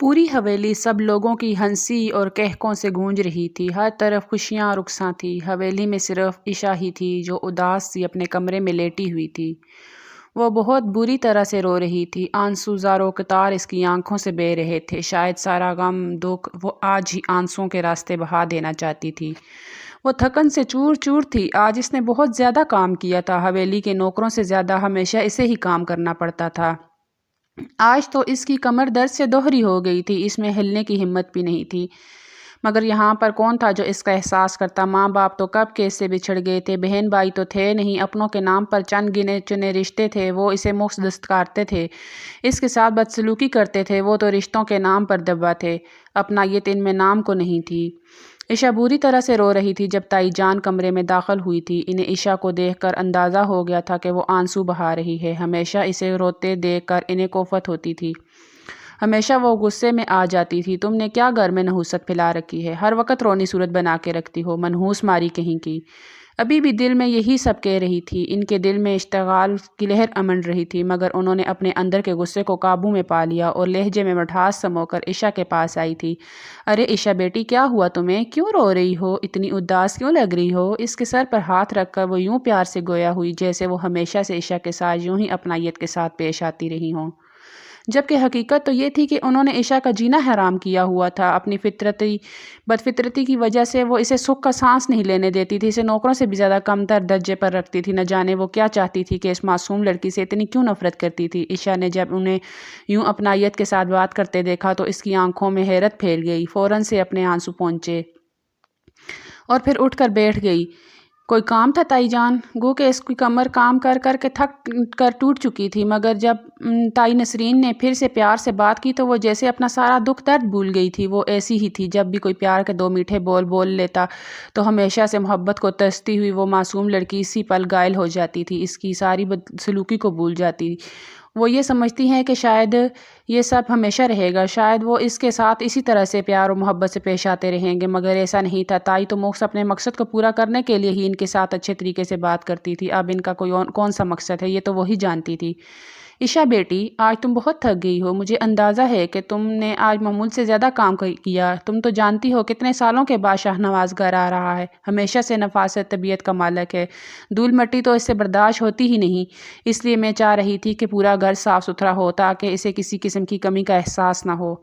پوری حویلی سب لوگوں کی ہنسی اور کہکوں سے گونج رہی تھی۔ ہر طرف خوشیاں رخصاں تھیں۔ حویلی میں صرف عشا ہی تھی جو اداس سی اپنے کمرے میں لیٹی ہوئی تھی۔ وہ بہت بری طرح سے رو رہی تھی۔ آنسو زاروں قطار اس کی آنکھوں سے بہہ رہے تھے۔ شاید سارا غم دکھ وہ آج ہی آنسوؤں کے راستے بہا دینا چاہتی تھی۔ وہ تھکن سے چور چور تھی۔ آج اس نے بہت زیادہ کام کیا تھا۔ حویلی کے نوکروں سے زیادہ ہمیشہ اسے ہی کام کرنا پڑتا تھا۔ آج تو اس کی کمر درد سے دوہری ہو گئی تھی۔ اس میں ہلنے کی ہمت بھی نہیں تھی۔ مگر یہاں پر کون تھا جو اس کا احساس کرتا؟ ماں باپ تو کب کے اس سے بچھڑ گئے تھے۔ بہن بھائی تو تھے نہیں۔ اپنوں کے نام پر چند گنے چنے رشتے تھے۔ وہ اسے مفت دستکارتے تھے، اس کے ساتھ بدسلوکی کرتے تھے۔ وہ تو رشتوں کے نام پر دبا تھے، اپنائیت ان میں نام کو نہیں تھی۔ عشا بری طرح سے رو رہی تھی جب تائی جان کمرے میں داخل ہوئی تھی۔ انہیں عشا کو دیکھ کر اندازہ ہو گیا تھا کہ وہ آنسو بہا رہی ہے۔ ہمیشہ اسے روتے دیکھ کر انہیں کوفت ہوتی تھی۔ ہمیشہ وہ غصے میں آ جاتی تھی۔ تم نے کیا گھر میں نحوست پھیلا رکھی ہے؟ ہر وقت رونی صورت بنا کے رکھتی ہو، منحوس ماری کہیں کی۔ ابھی بھی دل میں یہی سب کہہ رہی تھی۔ ان کے دل میں اشتعال کی لہر امنڈ رہی تھی، مگر انہوں نے اپنے اندر کے غصے کو قابو میں پا لیا اور لہجے میں مٹھاس سمو کر عشا کے پاس آئی تھی۔ ارے عشا بیٹی، کیا ہوا تمہیں؟ کیوں رو رہی ہو؟ اتنی اداس کیوں لگ رہی ہو؟ اس کے سر پر ہاتھ رکھ کر وہ یوں پیار سے گویا ہوئی جیسے وہ ہمیشہ سے عشا کے ساتھ یوں ہی اپنائیت کے ساتھ پیش آتی رہی ہوں، جبکہ حقیقت تو یہ تھی کہ انہوں نے عشا کا جینا حرام کیا ہوا تھا۔ اپنی بدفطرتی کی وجہ سے وہ اسے سکھ کا سانس نہیں لینے دیتی تھی۔ اسے نوکروں سے بھی زیادہ کمتر درجے پر رکھتی تھی۔ نہ جانے وہ کیا چاہتی تھی کہ اس معصوم لڑکی سے اتنی کیوں نفرت کرتی تھی۔ عشا نے جب انہیں یوں اپنائیت کے ساتھ بات کرتے دیکھا تو اس کی آنکھوں میں حیرت پھیل گئی۔ فوراً سے اپنے آنسو پونچھے اور پھر اٹھ کر بیٹھ گئی۔ کوئی کام تھا تائی جان؟ گو کہ اس کی کمر کام کر کر کے تھک کر ٹوٹ چکی تھی، مگر جب تائی نسرین نے پھر سے پیار سے بات کی تو وہ جیسے اپنا سارا دکھ درد بھول گئی تھی۔ وہ ایسی ہی تھی، جب بھی کوئی پیار کے دو میٹھے بول بول لیتا تو ہمیشہ سے محبت کو ترستی ہوئی وہ معصوم لڑکی اسی پل گائل ہو جاتی تھی، اس کی ساری بدسلوکی کو بھول جاتی۔ وہ یہ سمجھتی ہیں کہ شاید یہ سب ہمیشہ رہے گا، شاید وہ اس کے ساتھ اسی طرح سے پیار اور محبت سے پیش آتے رہیں گے، مگر ایسا نہیں تھا۔ تائی تو مخص اپنے مقصد کو پورا کرنے کے لیے ہی ان کے ساتھ اچھے طریقے سے بات کرتی تھی۔ اب ان کا کون سا مقصد ہے یہ تو وہی جانتی تھی۔ عشا بیٹی، آج تم بہت تھک گئی ہو۔ مجھے اندازہ ہے کہ تم نے آج معمول سے زیادہ کام کیا۔ تم تو جانتی ہو کتنے سالوں کے بعد شاہ نواز گھر آ رہا ہے، ہمیشہ سے نفاست طبیعت کا مالک ہے، دھول مٹی تو اس سے برداشت ہوتی ہی نہیں۔ اس لیے میں چاہ رہی تھی کہ پورا گھر صاف ستھرا ہو تاکہ اسے کسی قسم کی کمی کا احساس نہ ہو۔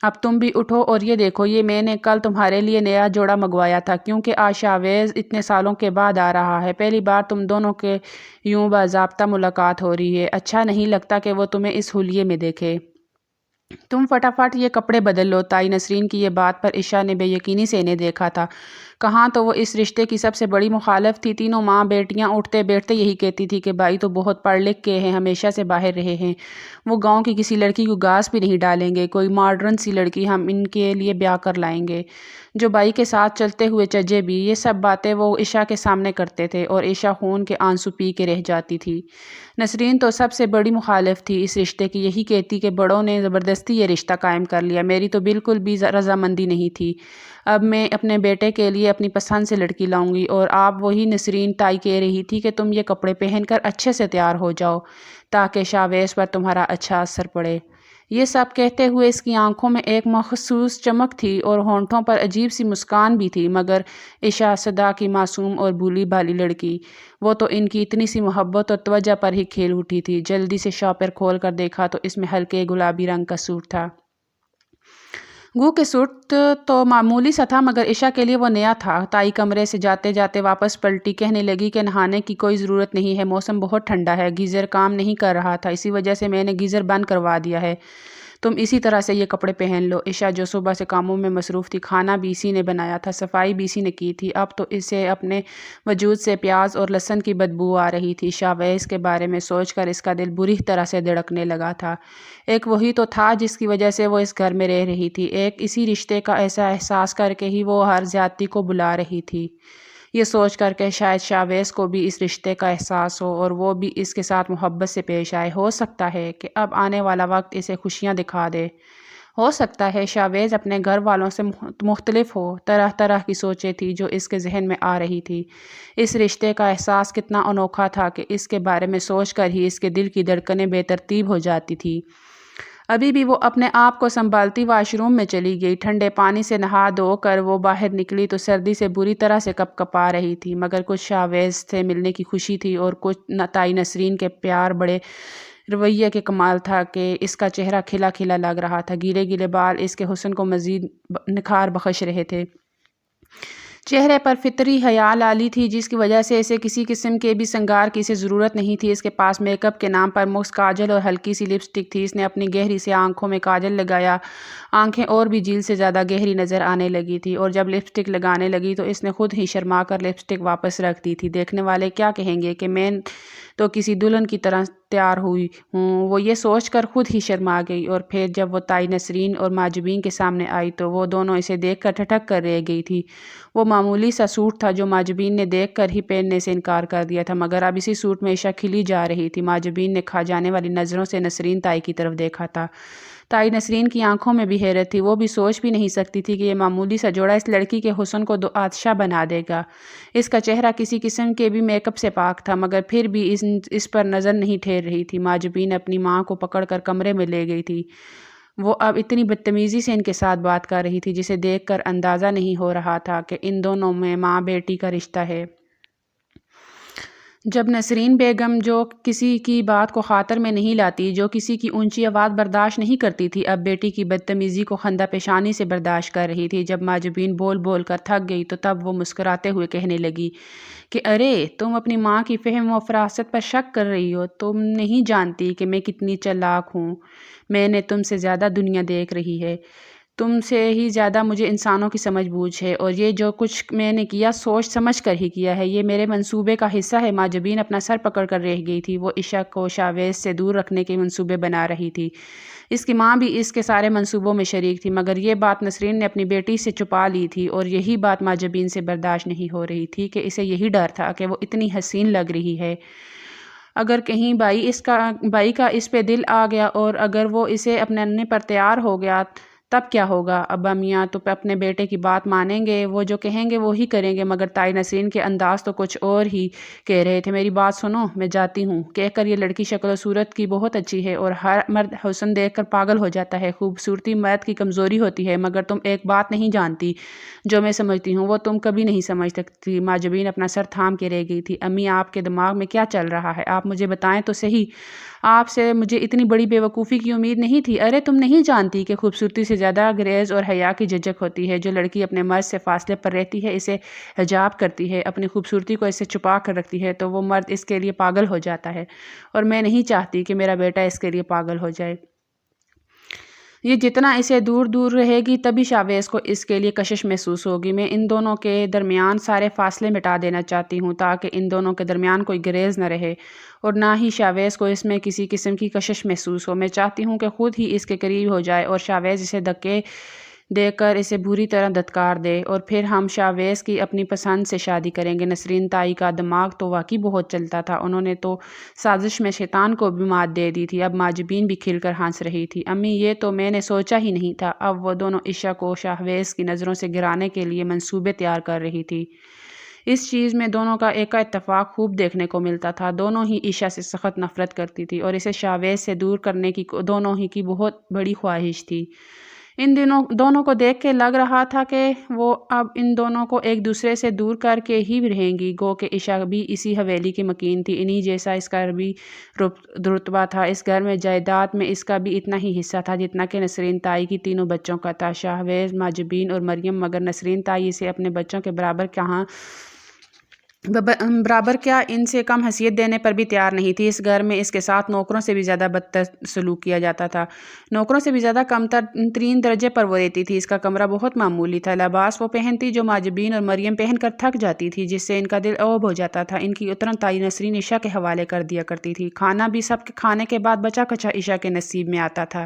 اب تم بھی اٹھو اور یہ دیکھو، یہ میں نے کل تمہارے لیے نیا جوڑا منگوایا تھا، کیونکہ آج شاویز اتنے سالوں کے بعد آ رہا ہے۔ پہلی بار تم دونوں کے یوں باضابطہ ملاقات ہو رہی ہے۔ اچھا نہیں لگتا کہ وہ تمہیں اس حلیے میں دیکھے۔ تم فٹافٹ یہ کپڑے بدل لو۔ تائی نسرین کی یہ بات پر عشا نے بے یقینی سے انہیں دیکھا تھا۔ کہاں تو وہ اس رشتے کی سب سے بڑی مخالف تھی۔ تینوں ماں بیٹیاں اٹھتے بیٹھتے یہی کہتی تھی کہ بھائی تو بہت پڑھ لکھ کے ہیں، ہمیشہ سے باہر رہے ہیں، وہ گاؤں کی کسی لڑکی کو گاس بھی نہیں ڈالیں گے، کوئی ماڈرن سی لڑکی ہم ان کے لیے بیاہ کر لائیں گے جو بھائی کے ساتھ چلتے ہوئے چجے بھی۔ یہ سب باتیں وہ عشا کے سامنے کرتے تھے اور عشا خون کے آنسو پی کے رہ جاتی تھی۔ نسرین تو سب سے بڑی مخالف تھی اس رشتے کی، یہی کہتی کہ بڑوں نے زبردستی یہ رشتہ قائم کر لیا، میری تو بالکل بھی رضامندی نہیں تھی۔ اب میں اپنے بیٹے کے لیے اپنی پسند سے لڑکی لاؤں گی۔ اور آپ وہی نسرین تائی کہہ رہی تھی کہ تم یہ کپڑے پہن کر اچھے سے تیار ہو جاؤ تاکہ شاویز پر تمہارا اچھا اثر پڑے۔ یہ سب کہتے ہوئے اس کی آنکھوں میں ایک مخصوص چمک تھی اور ہونٹوں پر عجیب سی مسکان بھی تھی، مگر عشا صدا کی معصوم اور بھولی بھالی لڑکی، وہ تو ان کی اتنی سی محبت اور توجہ پر ہی کھیل اٹھی تھی۔ جلدی سے شاپر کھول کر دیکھا تو اس میں ہلکے گلابی رنگ کا سوٹ تھا۔ گو کہ سوٹ تو معمولی سا تھا، مگر عشا کے لیے وہ نیا تھا۔ تائی کمرے سے جاتے جاتے واپس پلٹی، کہنے لگی کہ نہانے کی کوئی ضرورت نہیں ہے، موسم بہت ٹھنڈا ہے، گیزر کام نہیں کر رہا تھا، اسی وجہ سے میں نے گیزر بند کروا دیا ہے، تم اسی طرح سے یہ کپڑے پہن لو۔ عشا جو صبح سے کاموں میں مصروف تھی، کھانا بھی اسی نے بنایا تھا، صفائی بھی اسی نے کی تھی، اب تو اسے اپنے وجود سے پیاز اور لہسن کی بدبو آ رہی تھی۔ شاویز کے بارے میں سوچ کر اس کا دل بری طرح سے دھڑکنے لگا تھا۔ ایک وہی تو تھا جس کی وجہ سے وہ اس گھر میں رہ رہی تھی، ایک اسی رشتے کا ایسا احساس کر کے ہی وہ ہر زیادتی کو بھلا رہی تھی۔ یہ سوچ کر کہ شاید شاویز کو بھی اس رشتے کا احساس ہو اور وہ بھی اس کے ساتھ محبت سے پیش آئے، ہو سکتا ہے کہ اب آنے والا وقت اسے خوشیاں دکھا دے، ہو سکتا ہے شاویز اپنے گھر والوں سے مختلف ہو۔ طرح طرح کی سوچیں تھیں جو اس کے ذہن میں آ رہی تھی۔ اس رشتے کا احساس کتنا انوکھا تھا کہ اس کے بارے میں سوچ کر ہی اس کے دل کی دھڑکنیں بے ترتیب ہو جاتی تھی۔ ابھی بھی وہ اپنے آپ کو سنبھالتی واش روم میں چلی گئی۔ ٹھنڈے پانی سے نہا دھو کر وہ باہر نکلی تو سردی سے بری طرح سے کپ کپا رہی تھی، مگر کچھ شاویز سے ملنے کی خوشی تھی اور کچھ تائی نسرین کے پیار بڑے رویے کے کمال تھا کہ اس کا چہرہ کھلا کھلا لگ رہا تھا، گیلے گیلے بال اس کے حسن کو مزید نکھار بخش رہے تھے۔ چہرے پر فطری حیا لالی تھی جس کی وجہ سے اسے کسی قسم کے بھی سنگار کی اسے ضرورت نہیں تھی۔ اس کے پاس میک اپ کے نام پر مخص کاجل اور ہلکی سی لپسٹک تھی۔ اس نے اپنی گہری سی آنکھوں میں کاجل لگایا، آنکھیں اور بھی جھیل سے زیادہ گہری نظر آنے لگی تھی، اور جب لپسٹک لگانے لگی تو اس نے خود ہی شرما کر لپسٹک واپس رکھ دی تھی۔ دیکھنے والے کیا کہیں گے کہ میں تو کسی دلہن کی طرح تیار ہوئی ہوں، وہ یہ سوچ کر خود ہی شرما گئی، اور پھر جب وہ تائی نسرین اور ماجبین کے سامنے آئی تو وہ دونوں اسے دیکھ کر ٹھٹک کر رہ گئی تھی۔ وہ معمولی سا سوٹ تھا جو ماجبین نے دیکھ کر ہی پہننے سے انکار کر دیا تھا، مگر اب اسی سوٹ میں عشا کھلی جا رہی تھی۔ ماجبین نے کھا جانے والی نظروں سے نسرین تائی کی طرف دیکھا تھا۔ تائی نسرین کی آنکھوں میں بھی حیرت تھی، وہ بھی سوچ بھی نہیں سکتی تھی کہ یہ معمولی سا جوڑا اس لڑکی کے حسن کو دو آتشا بنا دے گا۔ اس کا چہرہ کسی قسم کے بھی میک اپ سے پاک تھا، مگر پھر بھی اس پر نظر نہیں ٹھہر رہی تھی۔ ماجبین اپنی ماں کو پکڑ کر کمرے میں لے گئی تھی۔ وہ اب اتنی بدتمیزی سے ان کے ساتھ بات کر رہی تھی جسے دیکھ کر اندازہ نہیں ہو رہا تھا کہ ان دونوں میں ماں بیٹی کا رشتہ ہے۔ جب نسرین بیگم جو کسی کی بات کو خاطر میں نہیں لاتی، جو کسی کی اونچی آواز برداشت نہیں کرتی تھی، اب بیٹی کی بدتمیزی کو خندہ پیشانی سے برداشت کر رہی تھی۔ جب ماجبین بول بول کر تھک گئی تو تب وہ مسکراتے ہوئے کہنے لگی کہ ارے تم اپنی ماں کی فہم و فراست پر شک کر رہی ہو، تم نہیں جانتی کہ میں کتنی چالاک ہوں، میں نے تم سے زیادہ دنیا دیکھ رہی ہے، تم سے ہی زیادہ مجھے انسانوں کی سمجھ بوجھ ہے، اور یہ جو کچھ میں نے کیا سوچ سمجھ کر ہی کیا ہے، یہ میرے منصوبے کا حصہ ہے۔ ماجبین اپنا سر پکڑ کر رہ گئی تھی، وہ عشا کو شاویز سے دور رکھنے کے منصوبے بنا رہی تھی۔ اس کی ماں بھی اس کے سارے منصوبوں میں شریک تھی، مگر یہ بات نسرین نے اپنی بیٹی سے چھپا لی تھی، اور یہی بات ماجبین سے برداشت نہیں ہو رہی تھی کہ اسے یہی ڈر تھا کہ وہ اتنی حسین لگ رہی ہے، اگر کہیں بائی کا اس پہ دل آ گیا اور اگر وہ اسے اپنانے پر تیار ہو گیا تب کیا ہوگا؟ ابا میاں تو اپنے بیٹے کی بات مانیں گے، وہ جو کہیں گے وہی کریں گے، مگر تائی نسرین کے انداز تو کچھ اور ہی کہہ رہے تھے۔ میری بات سنو، میں جاتی ہوں، کہہ کر یہ لڑکی شکل و صورت کی بہت اچھی ہے اور ہر مرد حسن دیکھ کر پاگل ہو جاتا ہے، خوبصورتی مرد کی کمزوری ہوتی ہے، مگر تم ایک بات نہیں جانتی جو میں سمجھتی ہوں، وہ تم کبھی نہیں سمجھ سکتی۔ ماجبین اپنا سر تھام کے رہ گئی تھی۔ امی آپ کے دماغ میں کیا چل رہا ہے؟ آپ مجھے بتائیں تو صحیح، آپ سے مجھے اتنی بڑی بے وقوفی کی امید نہیں تھی۔ ارے تم نہیں جانتی کہ خوبصورتی سے زیادہ گریز اور حیا کی جھجک ہوتی ہے۔ جو لڑکی اپنے مرد سے فاصلے پر رہتی ہے، اسے حجاب کرتی ہے، اپنی خوبصورتی کو اسے چھپا کر رکھتی ہے، تو وہ مرد اس کے لیے پاگل ہو جاتا ہے، اور میں نہیں چاہتی کہ میرا بیٹا اس کے لیے پاگل ہو جائے۔ یہ جتنا اسے دور دور رہے گی تبھی شاویز کو اس کے لیے کشش محسوس ہوگی۔ میں ان دونوں کے درمیان سارے فاصلے مٹا دینا چاہتی ہوں تاکہ ان دونوں کے درمیان کوئی گریز نہ رہے، اور نہ ہی شاویز کو اس میں کسی قسم کی کشش محسوس ہو۔ میں چاہتی ہوں کہ خود ہی اس کے قریب ہو جائے اور شاویز اسے دھکے دے کر اسے بری طرح دھتکار دے، اور پھر ہم شاویز کی اپنی پسند سے شادی کریں گے۔ نسرین تائی کا دماغ تو واقعی بہت چلتا تھا، انہوں نے تو سازش میں شیطان کو بھی مات دے دی تھی۔ اب ماجبین بھی کھل کر ہنس رہی تھی۔ امی یہ تو میں نے سوچا ہی نہیں تھا۔ اب وہ دونوں عشا کو شاویز کی نظروں سے گرانے کے لیے منصوبے تیار کر رہی تھی۔ اس چیز میں دونوں کا ایک اتفاق خوب دیکھنے کو ملتا تھا، دونوں ہی عشا سے سخت نفرت کرتی تھی اور اسے شاویز سے دور کرنے کی دونوں ہی کی بہت بڑی خواہش تھی۔ ان دونوں کو دیکھ کے لگ رہا تھا کہ وہ اب ان دونوں کو ایک دوسرے سے دور کر کے ہی رہیں گی، گو کہ عشا بھی اسی حویلی کی مکین تھی، انہی جیسا اس کا بھی رتبہ تھا، اس گھر میں جائیداد میں اس کا بھی اتنا ہی حصہ تھا جتنا کہ نسرین تائی کی تینوں بچوں کا تھا، شاویز، ماجبین اور مریم، مگر نسرین تائی اسے اپنے بچوں کے برابر کیا ان سے کم حیثیت دینے پر بھی تیار نہیں تھی۔ اس گھر میں اس کے ساتھ نوکروں سے بھی زیادہ بدتر سلوک کیا جاتا تھا، نوکروں سے بھی زیادہ کم ترین درجے پر وہ رہتی تھی۔ اس کا کمرہ بہت معمولی تھا، لباس وہ پہنتی جو ماجبین اور مریم پہن کر تھک جاتی تھی، جس سے ان کا دل اوب ہو جاتا تھا۔ ان کی اترن تائی نسرین عشا کے حوالے کر دیا کرتی تھی، کھانا بھی سب کے کھانے کے بعد بچا کچا عشا کے نصیب میں آتا تھا۔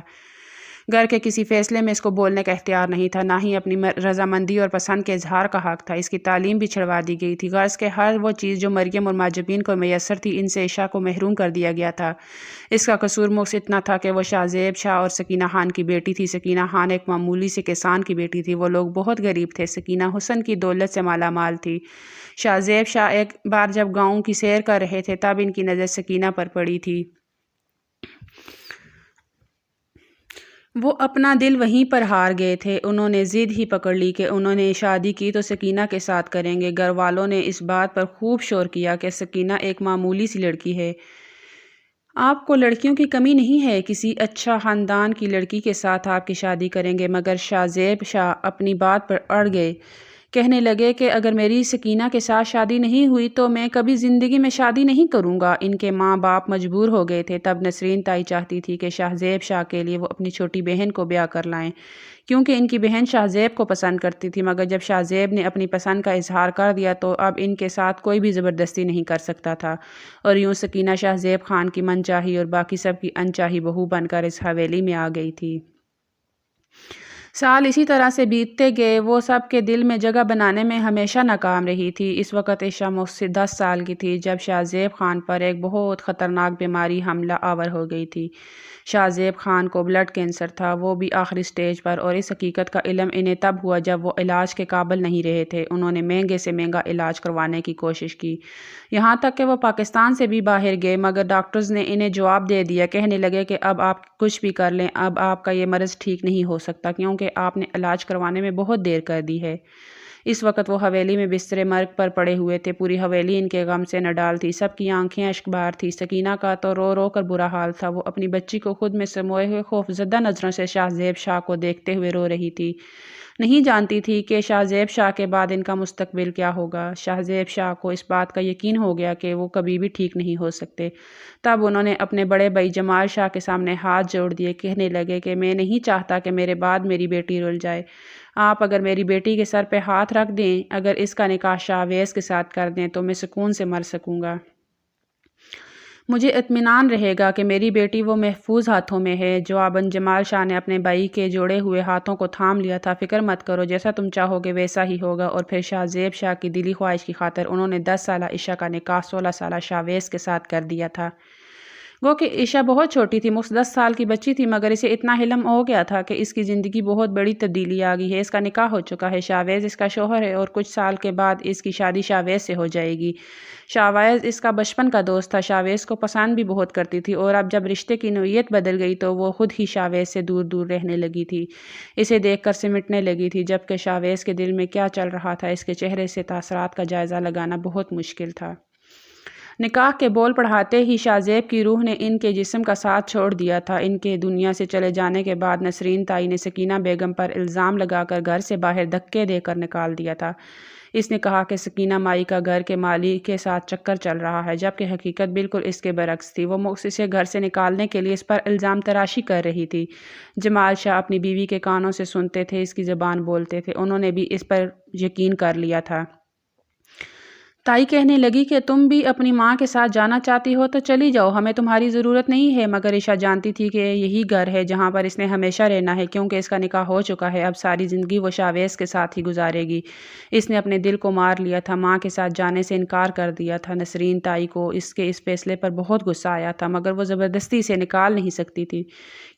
گھر کے کسی فیصلے میں اس کو بولنے کا اختیار نہیں تھا، نہ ہی اپنی رضامندی اور پسند کے اظہار کا حق تھا۔ اس کی تعلیم بھی چھڑوا دی گئی تھی، غرض کہ ہر وہ چیز جو مریم اور ماجبین کو میسر تھی ان سے عشا کو محروم کر دیا گیا تھا۔ اس کا قصور مخص اتنا تھا کہ وہ شاہ شاہ اور سکینہ خان کی بیٹی تھی۔ سکینہ خان ایک معمولی سے کسان کی بیٹی تھی، وہ لوگ بہت غریب تھے۔ سکینہ حسن کی دولت سے مالا مال تھی۔ شاہ شاہ ایک بار جب گاؤں کی سیر کر رہے تھے تب ان کی نظر سکینہ پر پڑی تھی۔ وہ اپنا دل وہیں پر ہار گئے تھے۔ انہوں نے ضد ہی پکڑ لی کہ انہوں نے شادی کی تو سکینہ کے ساتھ کریں گے۔ گھر والوں نے اس بات پر خوب شور کیا کہ سکینہ ایک معمولی سی لڑکی ہے، آپ کو لڑکیوں کی کمی نہیں ہے، کسی اچھا خاندان کی لڑکی کے ساتھ آپ کی شادی کریں گے۔ مگر شاہ زیب شاہ اپنی بات پر اڑ گئے، کہنے لگے کہ اگر میری سکینہ کے ساتھ شادی نہیں ہوئی تو میں کبھی زندگی میں شادی نہیں کروں گا۔ ان کے ماں باپ مجبور ہو گئے تھے۔ تب نسرین تائی چاہتی تھی کہ شاہ زیب شاہ کے لیے وہ اپنی چھوٹی بہن کو بیاہ کر لائیں، کیونکہ ان کی بہن شاہ زیب کو پسند کرتی تھی۔ مگر جب شاہ زیب نے اپنی پسند کا اظہار کر دیا تو اب ان کے ساتھ کوئی بھی زبردستی نہیں کر سکتا تھا، اور یوں سکینہ شاہ زیب خان کی من چاہی اور باقی سب کی انچاہی بہو بن کر اس حویلی میں آ گئی تھی۔ سال اسی طرح سے بیتتے گئے۔ وہ سب کے دل میں جگہ بنانے میں ہمیشہ ناکام رہی تھی۔ اس وقت عائشہ 10 سال کی تھی جب شاہ زیب خان پر ایک بہت خطرناک بیماری حملہ آور ہو گئی تھی۔ شاہ زیب خان کو بلڈ کینسر تھا، وہ بھی آخری سٹیج پر، اور اس حقیقت کا علم انہیں تب ہوا جب وہ علاج کے قابل نہیں رہے تھے۔ انہوں نے مہنگے سے مہنگا علاج کروانے کی کوشش کی، یہاں تک کہ وہ پاکستان سے بھی باہر گئے، مگر ڈاکٹرز نے انہیں جواب دے دیا، کہنے لگے کہ اب آپ کچھ بھی کر لیں، اب آپ کا یہ مرض ٹھیک نہیں ہو سکتا، کیونکہ آپ نے علاج کروانے میں بہت دیر کر دی ہے۔ اس وقت وہ حویلی میں بستر مرگ پر پڑے ہوئے تھے۔ پوری حویلی ان کے غم سے نڈال تھی، سب کی آنکھیں اشکبار تھی۔ سکینہ کا تو رو رو کر برا حال تھا، وہ اپنی بچی کو خود میں سموئے ہوئے خوفزدہ نظروں سے شاہ زیب شاہ کو دیکھتے ہوئے رو رہی تھی۔ نہیں جانتی تھی کہ شاہ زیب شاہ کے بعد ان کا مستقبل کیا ہوگا۔ شاہ زیب شاہ کو اس بات کا یقین ہو گیا کہ وہ کبھی بھی ٹھیک نہیں ہو سکتے۔ تب انہوں نے اپنے بڑے بھائی جمال شاہ کے سامنے ہاتھ جوڑ دیے، کہنے لگے کہ میں نہیں چاہتا کہ میرے بعد میری بیٹی رل جائے۔ آپ اگر میری بیٹی کے سر پہ ہاتھ رکھ دیں، اگر اس کا نکاح شاہ ویس کے ساتھ کر دیں تو میں سکون سے مر سکوں گا۔ مجھے اطمینان رہے گا کہ میری بیٹی وہ محفوظ ہاتھوں میں ہے۔ جواباً جمال شاہ نے اپنے بھائی کے جوڑے ہوئے ہاتھوں کو تھام لیا تھا۔ فکر مت کرو، جیسا تم چاہو گے ویسا ہی ہوگا۔ اور پھر شاہ زیب شاہ کی دلی خواہش کی خاطر انہوں نے 10 سالہ عائشہ کا نکاح 16 سالہ شاہ ویس کے ساتھ کر دیا تھا۔ گو کہ عائشہ بہت چھوٹی تھی، 10 سال کی بچی تھی، مگر اسے اتنا علم ہو گیا تھا کہ اس کی زندگی بہت بڑی تبدیلی آ گئی ہے۔ اس کا نکاح ہو چکا ہے، شاہ ویس اس کا شوہر ہے، اور کچھ سال کے بعد اس کی شادی شاہ ویس سے ہو جائے گی۔ شاہ ویس اس کا بچپن کا دوست تھا، شاہ ویس کو پسند بھی بہت کرتی تھی، اور اب جب رشتے کی نوعیت بدل گئی تو وہ خود ہی شاہ ویس سے دور دور رہنے لگی تھی، اسے دیکھ کر سمٹنے لگی تھی۔ جبکہ شاہ ویس کے دل میں کیا چل رہا تھا، اس کے چہرے سے تاثرات کا جائزہ لگانا بہت مشکل تھا۔ نکاح کے بول پڑھاتے ہی شاہ زیب کی روح نے ان کے جسم کا ساتھ چھوڑ دیا تھا۔ ان کے دنیا سے چلے جانے کے بعد نسرین تائی نے سکینہ بیگم پر الزام لگا کر گھر سے باہر دھکے دے کر نکال دیا تھا۔ اس نے کہا کہ سکینہ مائی کا گھر کے مالی کے ساتھ چکر چل رہا ہے، جبکہ حقیقت بالکل اس کے برعکس تھی۔ وہ اسے گھر سے نکالنے کے لیے اس پر الزام تراشی کر رہی تھی۔ جمال شاہ اپنی بیوی کے کانوں سے سنتے تھے، اس کی زبان بولتے تھے، انہوں نے بھی اس پر یقین کر لیا تھا۔ تائی کہنے لگی کہ تم بھی اپنی ماں کے ساتھ جانا چاہتی ہو تو چلی جاؤ، ہمیں تمہاری ضرورت نہیں ہے۔ مگر عائشہ جانتی تھی کہ یہی گھر ہے جہاں پر اس نے ہمیشہ رہنا ہے، کیونکہ اس کا نکاح ہو چکا ہے، اب ساری زندگی وہ شاہ ویس کے ساتھ ہی گزارے گی۔ اس نے اپنے دل کو مار لیا تھا، ماں کے ساتھ جانے سے انکار کر دیا تھا۔ نسرین تائی کو اس کے اس فیصلے پر بہت غصہ آیا تھا، مگر وہ زبردستی اسے نکال نہیں سکتی تھی،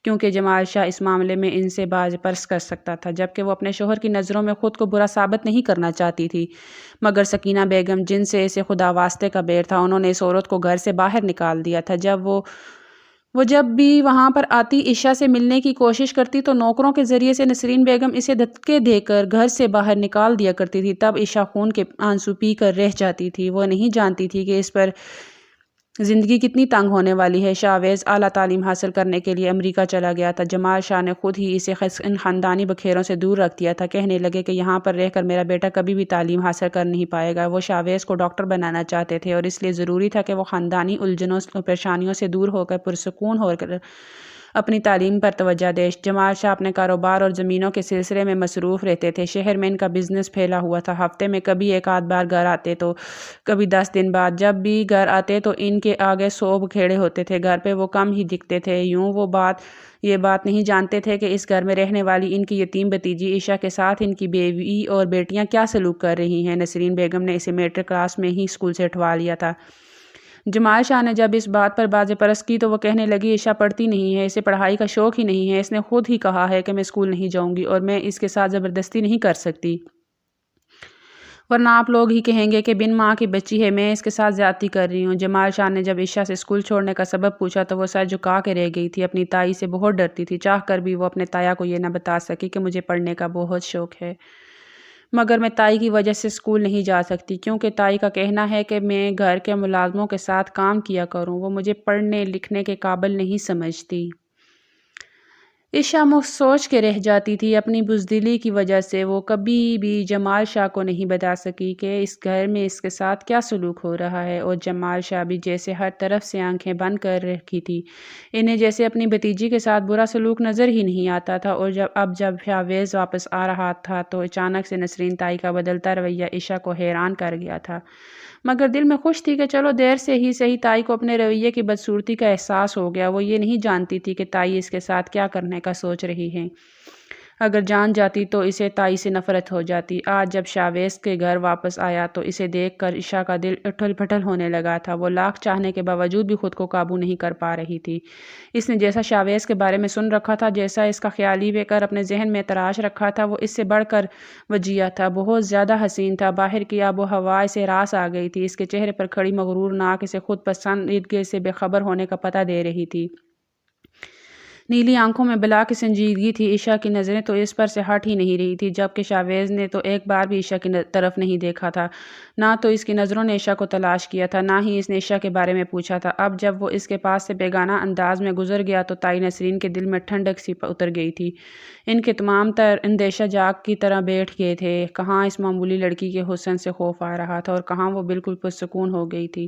کیونکہ جمال شاہ اس معاملے میں ان سے باز پرس کر سکتا تھا، جبکہ وہ اپنے شوہر کی نظروں میں خود کو برا ثابت نہیں کرنا چاہتی تھی۔ مگر سکینہ بیگم، جن سے اسے خدا واسطے کا بیر تھا، انہوں نے اس عورت کو گھر سے باہر نکال دیا تھا۔ جب بھی وہاں پر آتی، عائشہ سے ملنے کی کوشش کرتی تو نوکروں کے ذریعے سے نسرین بیگم اسے دھکے دے کر گھر سے باہر نکال دیا کرتی تھی۔ تب عائشہ خون کے آنسو پی کر رہ جاتی تھی۔ وہ نہیں جانتی تھی کہ اس پر زندگی کتنی تنگ ہونے والی ہے۔ شاہ ویس اعلیٰ تعلیم حاصل کرنے کے لیے امریکہ چلا گیا تھا۔ جمال شاہ نے خود ہی اسے ان خاندانی بکھیروں سے دور رکھ دیا تھا، کہنے لگے کہ یہاں پر رہ کر میرا بیٹا کبھی بھی تعلیم حاصل کر نہیں پائے گا۔ وہ شاہ ویس کو ڈاکٹر بنانا چاہتے تھے، اور اس لیے ضروری تھا کہ وہ خاندانی الجھنوں اور پریشانیوں سے دور ہو کر پرسکون ہو کر اپنی تعلیم پر توجہ دے۔ جمال شاہ اپنے کاروبار اور زمینوں کے سلسلے میں مصروف رہتے تھے۔ شہر میں ان کا بزنس پھیلا ہوا تھا، ہفتے میں کبھی ایک آدھ بار گھر آتے تو کبھی 10 دن بعد۔ جب بھی گھر آتے تو ان کے آگے 100 بکھیڑے ہوتے تھے، گھر پہ وہ کم ہی دکھتے تھے۔ یوں وہ یہ بات نہیں جانتے تھے کہ اس گھر میں رہنے والی ان کی یتیم بھتیجی عائشہ کے ساتھ ان کی بیوی اور بیٹیاں کیا سلوک کر رہی ہیں۔ نسرین بیگم نے اسے میٹرک کلاس میں ہی اسکول سے ہٹوا لیا تھا۔ جمال شاہ نے جب اس بات پر باز پرس کی تو وہ کہنے لگی، عائشہ پڑھتی نہیں ہے، اسے پڑھائی کا شوق ہی نہیں ہے، اس نے خود ہی کہا ہے کہ میں اسکول نہیں جاؤں گی، اور میں اس کے ساتھ زبردستی نہیں کر سکتی۔ ورنہ آپ لوگ ہی کہیں گے کہ بن ماں کی بچی ہے، میں اس کے ساتھ زیادتی کر رہی ہوں۔ جمال شاہ نے جب عشا سے اسکول چھوڑنے کا سبب پوچھا تو وہ سر جھکا کے رہ گئی تھی۔ اپنی تائی سے بہت ڈرتی تھی، چاہ کر بھی وہ اپنے تایا کو یہ نہ بتا سکی کہ مجھے پڑھنے کا بہت شوق ہے، مگر میں تائی کی وجہ سے اسکول نہیں جا سکتی، کیونکہ تائی کا کہنا ہے کہ میں گھر کے ملازموں کے ساتھ کام کیا کروں، وہ مجھے پڑھنے لکھنے کے قابل نہیں سمجھتی۔ عشا سوچ کے رہ جاتی تھی۔ اپنی بزدلی کی وجہ سے وہ کبھی بھی جمال شاہ کو نہیں بتا سکی کہ اس گھر میں اس کے ساتھ کیا سلوک ہو رہا ہے، اور جمال شاہ بھی جیسے ہر طرف سے آنکھیں بند کر رکھی تھی، انہیں جیسے اپنی بھتیجی کے ساتھ برا سلوک نظر ہی نہیں آتا تھا۔ اور جب شاویز واپس آ رہا تھا تو اچانک سے نسرین تائی کا بدلتا رویہ عشا کو حیران کر گیا تھا، مگر دل میں خوش تھی کہ چلو دیر سے ہی صحیح تائی کو اپنے رویے کی بدصورتی کا احساس ہو گیا۔ وہ یہ نہیں جانتی تھی کہ تائی اس کے ساتھ کیا کرنے کا سوچ رہی ہے، اگر جان جاتی تو اسے تائی سے نفرت ہو جاتی۔ آج جب شاویز کے گھر واپس آیا تو اسے دیکھ کر عشا کا دل اٹھل پھٹل ہونے لگا تھا۔ وہ لاکھ چاہنے کے باوجود بھی خود کو قابو نہیں کر پا رہی تھی۔ اس نے جیسا شاویز کے بارے میں سن رکھا تھا، جیسا اس کا خیالی بے کر اپنے ذہن میں تراش رکھا تھا، وہ اس سے بڑھ کر وجیہ تھا، بہت زیادہ حسین تھا۔ باہر کی آب و ہوا اسے راس آ گئی تھی، اس کے چہرے پر کھڑی مغرور ناک اسے خود پسندیدگی سے بے خبر ہونے کا پتہ دے رہی تھی۔ نیلی آنکھوں میں بلا کی سنجیدگی تھی۔ عشا کی نظریں تو اس پر سے ہٹ ہی نہیں رہی تھی، جبکہ شاویز نے تو ایک بار بھی عشا کی طرف نہیں دیکھا تھا، نہ تو اس کی نظروں نے عشا کو تلاش کیا تھا، نہ ہی اس نے عشا کے بارے میں پوچھا تھا۔ اب جب وہ اس کے پاس سے بیگانہ انداز میں گزر گیا تو تائی نسرین کے دل میں ٹھنڈک سی اتر گئی تھی۔ ان کے تمام تر اندیشہ جاگ کی طرح بیٹھ گئے تھے۔ کہاں اس معمولی لڑکی کے حسن سے خوف آ رہا تھا، اور کہاں وہ بالکل پرسکون ہو گئی تھی۔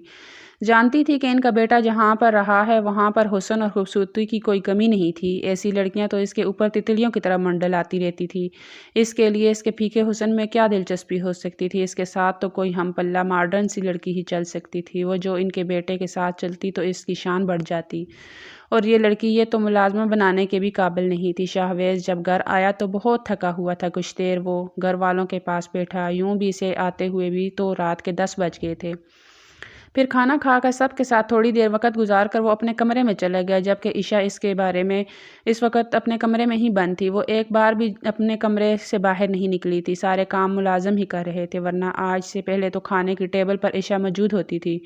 جانتی تھی کہ ان کا بیٹا جہاں پر رہا ہے وہاں پر حسن اور خوبصورتی کی کوئی کمی نہیں تھی، ایسی لڑکیاں تو اس کے اوپر تتلیوں کی طرح منڈلاتی رہتی تھی۔ اس کے لیے اس کے پھیکے حسن میں کیا دلچسپی ہو سکتی تھی؟ اس کے ساتھ تو کوئی ہم پلہ ماڈرن سی لڑکی ہی چل سکتی تھی، وہ جو ان کے بیٹے کے ساتھ چلتی تو اس کی شان بڑھ جاتی، اور یہ لڑکی یہ تو ملازمہ بنانے کے بھی قابل نہیں تھی۔ شاویز جب گھر آیا تو بہت تھکا ہوا تھا۔ کچھ دیر وہ گھر والوں کے پاس بیٹھا، یوں بھی اسے آتے ہوئے بھی تو رات کے 10 بج گئے تھے۔ پھر کھانا کھا کر سب کے ساتھ تھوڑی دیر وقت گزار کر وہ اپنے کمرے میں چلا گیا، جبکہ عشا اس کے بارے میں اس وقت اپنے کمرے میں ہی بند تھی۔ وہ ایک بار بھی اپنے کمرے سے باہر نہیں نکلی تھی، سارے کام ملازم ہی کر رہے تھے، ورنہ آج سے پہلے تو کھانے کی ٹیبل پر عشا موجود ہوتی تھی،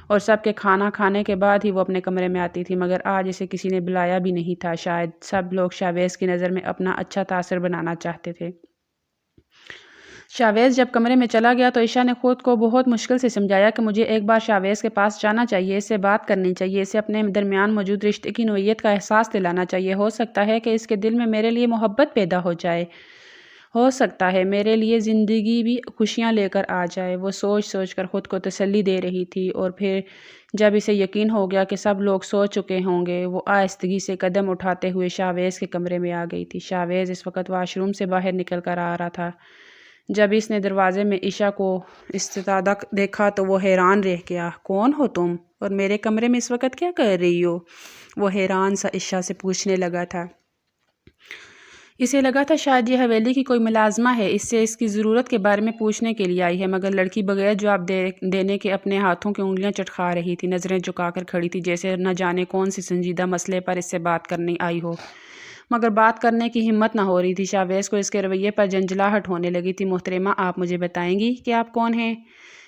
اور سب کے کھانا کھانے کے بعد ہی وہ اپنے کمرے میں آتی تھی، مگر آج اسے کسی نے بلایا بھی نہیں تھا۔ شاید سب لوگ شاویز کی نظر میں اپنا اچھا تاثر بنانا چاہتے تھے۔ شاویز جب کمرے میں چلا گیا تو عشا نے خود کو بہت مشکل سے سمجھایا کہ مجھے ایک بار شاویز کے پاس جانا چاہیے، اس سے بات کرنی چاہیے، اسے اپنے درمیان موجود رشتے کی نوعیت کا احساس دلانا چاہیے، ہو سکتا ہے کہ اس کے دل میں میرے لیے محبت پیدا ہو جائے، ہو سکتا ہے میرے لیے زندگی بھی خوشیاں لے کر آ جائے۔ وہ سوچ سوچ کر خود کو تسلی دے رہی تھی، اور پھر جب اسے یقین ہو گیا کہ سب لوگ سو چکے ہوں گے، وہ آہستگی سے قدم اٹھاتے ہوئے شاویز کے کمرے میں آ گئی تھی۔ شاویز اس وقت واش روم سے باہر نکل کر آ رہا تھا۔ جب اس نے دروازے میں عشا کو استعداد دیکھا تو وہ حیران رہ گیا۔ کون ہو تم، اور میرے کمرے میں اس وقت کیا کر رہی ہو؟ وہ حیران سا عشا سے پوچھنے لگا تھا۔ اسے لگا تھا شاید یہ حویلی کی کوئی ملازمہ ہے، اس سے اس کی ضرورت کے بارے میں پوچھنے کے لیے آئی ہے، مگر لڑکی بغیر جواب دینے کے اپنے ہاتھوں کی انگلیاں چٹکا رہی تھی، نظریں جھکا کر کھڑی تھی، جیسے نہ جانے کون سی سنجیدہ مسئلے پر اس سے بات کرنے آئی ہو، مگر بات کرنے کی ہمت نہ ہو رہی تھی۔ شاویز کو اس کے رویے پر جھنجھلاہٹ ہونے لگی تھی۔ محترمہ، آپ مجھے بتائیں گی کہ آپ کون ہیں؟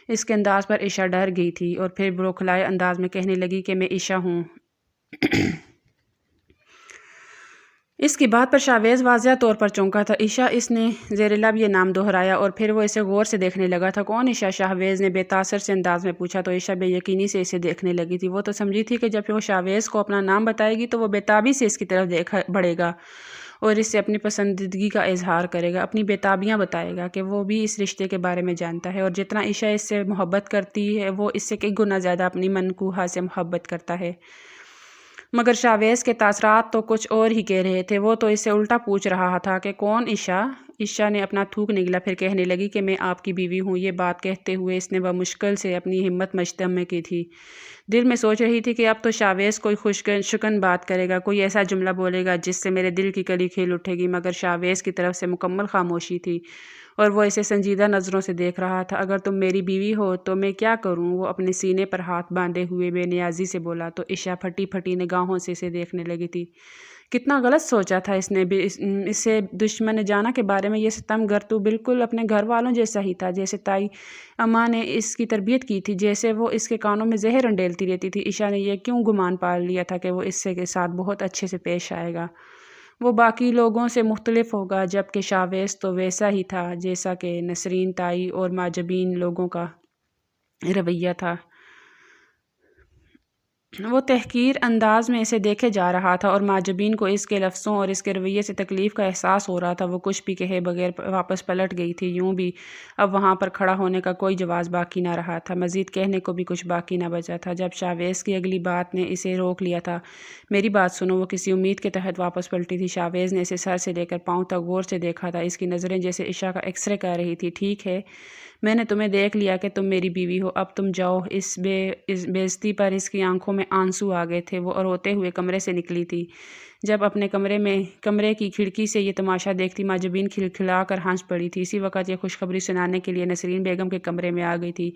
اس کے انداز پر عشا ڈر گئی تھی، اور پھر بروکھلائے انداز میں کہنے لگی کہ میں عشا ہوں۔ اس کی بات پر شاویز واضح طور پر چونکا تھا۔ عشا، اس نے زیر لب یہ نام دہرایا، اور پھر وہ اسے غور سے دیکھنے لگا تھا۔ کون عشا؟ شاویز نے بے تاثر سے انداز میں پوچھا تو عشا بے یقینی سے اسے دیکھنے لگی تھی۔ وہ تو سمجھی تھی کہ جب وہ شاویز کو اپنا نام بتائے گی تو وہ بےتابی سے اس کی طرف بڑھے گا اور اس سے اپنی پسندیدگی کا اظہار کرے گا، اپنی بےتابیاں بتائے گا کہ وہ بھی اس رشتے کے بارے میں جانتا ہے، اور جتنا عشا اس سے محبت کرتی ہے وہ اس سے کئی گنا زیادہ اپنی منکوحہ سے محبت کرتا ہے۔ مگر شاویز کے تاثرات تو کچھ اور ہی کہہ رہے تھے۔ وہ تو اس سے الٹا پوچھ رہا تھا کہ کون عشا؟ عشا نے اپنا تھوک نگلا، پھر کہنے لگی کہ میں آپ کی بیوی ہوں۔ یہ بات کہتے ہوئے اس نے بمشکل سے اپنی ہمت مجتمع کی تھی۔ دل میں سوچ رہی تھی کہ اب تو شاویز کوئی شکن بات کرے گا، کوئی ایسا جملہ بولے گا جس سے میرے دل کی کلی کھل اٹھے گی، مگر شاویز کی طرف سے مکمل خاموشی تھی، اور وہ اسے سنجیدہ نظروں سے دیکھ رہا تھا۔ اگر تم میری بیوی ہو تو میں کیا کروں؟ وہ اپنے سینے پر ہاتھ باندھے ہوئے بے نیازی سے بولا، تو عشا پھٹی پھٹی نگاہوں سے اسے دیکھنے لگی تھی۔ کتنا غلط سوچا تھا اس نے بھی، اسے دشمن جانا کے بارے میں یہ ستم گر تو بالکل اپنے گھر والوں جیسا ہی تھا، جیسے تائی اماں نے اس کی تربیت کی تھی، جیسے وہ اس کے کانوں میں زہر انڈیلتی رہتی تھی۔ عشا نے یہ کیوں گمان پال لیا تھا کہ وہ اس کے ساتھ بہت اچھے سے پیش آئے گا، وہ باقی لوگوں سے مختلف ہوگا، جبکہ شاویز تو ویسا ہی تھا جیسا کہ نسرین، تائی اور معجبین لوگوں کا رویہ تھا۔ وہ تحقیر انداز میں اسے دیکھے جا رہا تھا اور معجبین کو اس کے لفظوں اور اس کے رویے سے تکلیف کا احساس ہو رہا تھا۔ وہ کچھ بھی کہے بغیر واپس پلٹ گئی تھی، یوں بھی اب وہاں پر کھڑا ہونے کا کوئی جواز باقی نہ رہا تھا، مزید کہنے کو بھی کچھ باقی نہ بچا تھا۔ جب شاویز کی اگلی بات نے اسے روک لیا تھا، میری بات سنو، وہ کسی امید کے تحت واپس پلٹی تھی۔ شاویز نے اسے سر سے لے کر پاؤں تک غور سے دیکھا تھا، اس کی نظریں جیسے عشا کا ایکس رے کر رہی تھی۔ ٹھیک ہے، میں نے تمہیں دیکھ لیا کہ تم میری بیوی ہو، اب تم جاؤ۔ اس بےعزتی پر اس کی آنکھوں میں آنسو آ گئے تھے، وہ روتے ہوئے کمرے سے نکلی تھی۔ جب اپنے کمرے کی کھڑکی سے یہ تماشا دیکھتی، معجبین کھلکھلا کر ہنس پڑی تھی۔ اسی وقت یہ خوشخبری سنانے کے لیے نسرین بیگم کے کمرے میں آ گئی تھی۔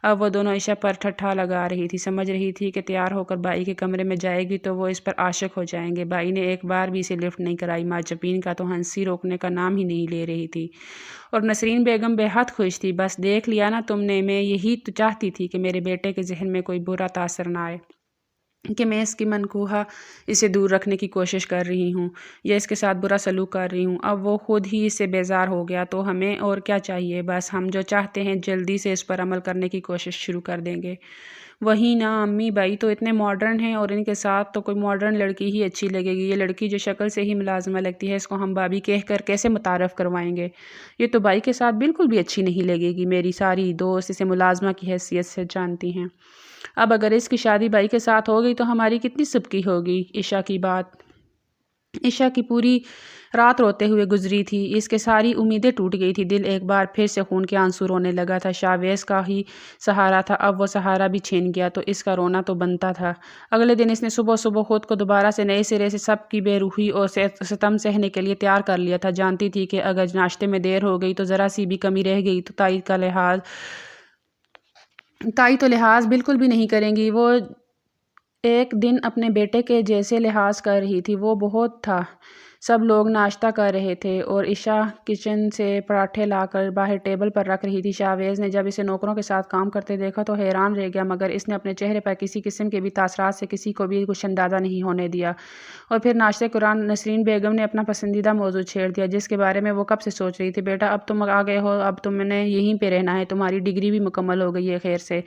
اب وہ دونوں عشا پر ٹھٹھا لگا رہی تھی، سمجھ رہی تھی کہ تیار ہو کر بائی کے کمرے میں جائے گی تو وہ اس پر عاشق ہو جائیں گے۔ بائی نے ایک بار بھی اسے لفٹ نہیں کرائی، معجبین کا تو ہنسی روکنے کا نام ہی نہیں لے رہی تھی، اور نسرین بیگم بے حد خوش تھی۔ بس دیکھ لیا نا تم نے، میں یہی تو چاہتی تھی کہ میرے بیٹے کے ذہن میں کوئی برا تاثر نہ آئے، کہ میں اس کی منکوحہ اسے دور رکھنے کی کوشش کر رہی ہوں یا اس کے ساتھ برا سلوک کر رہی ہوں۔ اب وہ خود ہی اس سے بیزار ہو گیا تو ہمیں اور کیا چاہیے، بس ہم جو چاہتے ہیں جلدی سے اس پر عمل کرنے کی کوشش شروع کر دیں گے۔ وہی نا امی، بائی تو اتنے ماڈرن ہیں اور ان کے ساتھ تو کوئی ماڈرن لڑکی ہی اچھی لگے گی۔ یہ لڑکی جو شکل سے ہی ملازمہ لگتی ہے، اس کو ہم بھابھی کہہ کر کیسے متعارف کروائیں گے؟ یہ تو بائی کے ساتھ بالکل بھی اچھی نہیں لگے گی۔ میری ساری دوست اسے ملازمہ کی حیثیت سے جانتی ہیں، اب اگر اس کی شادی بائی کے ساتھ ہو گئی تو ہماری کتنی سبکی ہوگی۔ عشا کی پوری رات روتے ہوئے گزری تھی، اس کے ساری امیدیں ٹوٹ گئی تھی، دل ایک بار پھر سے خون کے آنسو رونے لگا تھا۔ شاویز کا ہی سہارا تھا، اب وہ سہارا بھی چھین گیا تو اس کا رونا تو بنتا تھا۔ اگلے دن اس نے صبح صبح خود کو دوبارہ سے نئے سرے سے سب کی بے روحی اور ستم سہنے کے لیے تیار کر لیا تھا۔ جانتی تھی کہ اگر ناشتے میں دیر ہو گئی تو ذرا سی بھی کمی رہ گئی تو تائی تو لحاظ بالکل بھی نہیں کریں گی۔ وہ ایک دن اپنے بیٹے کے جیسے لحاظ کر رہی تھی، وہ بہت تھا۔ سب لوگ ناشتہ کر رہے تھے اور عشا کچن سے پراٹھے لا کر باہر ٹیبل پر رکھ رہی تھی۔ شاویز نے جب اسے نوکروں کے ساتھ کام کرتے دیکھا تو حیران رہ گیا، مگر اس نے اپنے چہرے پر کسی قسم کے بھی تاثرات سے کسی کو بھی کچھ اندازہ نہیں ہونے دیا۔ اور پھر ناشتے کے دوران نسرین بیگم نے اپنا پسندیدہ موضوع چھیڑ دیا، جس کے بارے میں وہ کب سے سوچ رہی تھی۔ بیٹا، اب تم آ گئے ہو، اب تم نے یہیں پہ رہنا ہے، تمہاری ڈگری بھی مکمل ہو گئی ہے خیر سے،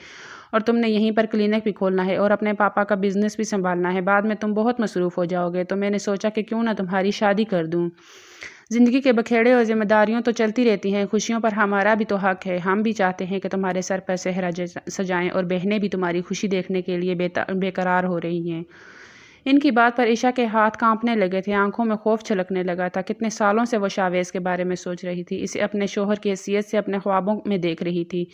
اور تم نے یہیں پر کلینک بھی کھولنا ہے اور اپنے پاپا کا بزنس بھی سنبھالنا ہے۔ بعد میں تم بہت مصروف ہو جاؤ گے، تو میں نے سوچا کہ کیوں نہ تمہاری شادی کر دوں۔ زندگی کے بکھیڑے اور ذمہ داریوں تو چلتی رہتی ہیں، خوشیوں پر ہمارا بھی تو حق ہے۔ ہم بھی چاہتے ہیں کہ تمہارے سر پر صحرا سجائیں، اور بہنیں بھی تمہاری خوشی دیکھنے کے لیے بے قرار ہو رہی ہیں۔ ان کی بات پر عشا کے ہاتھ کانپنے لگے تھے، آنکھوں میں خوف چھلکنے لگا تھا۔ کتنے سالوں سے وہ شاویز کے بارے میں سوچ رہی تھی، اسے اپنے شوہر کی حیثیت سے اپنے خوابوں میں دیکھ رہی تھی،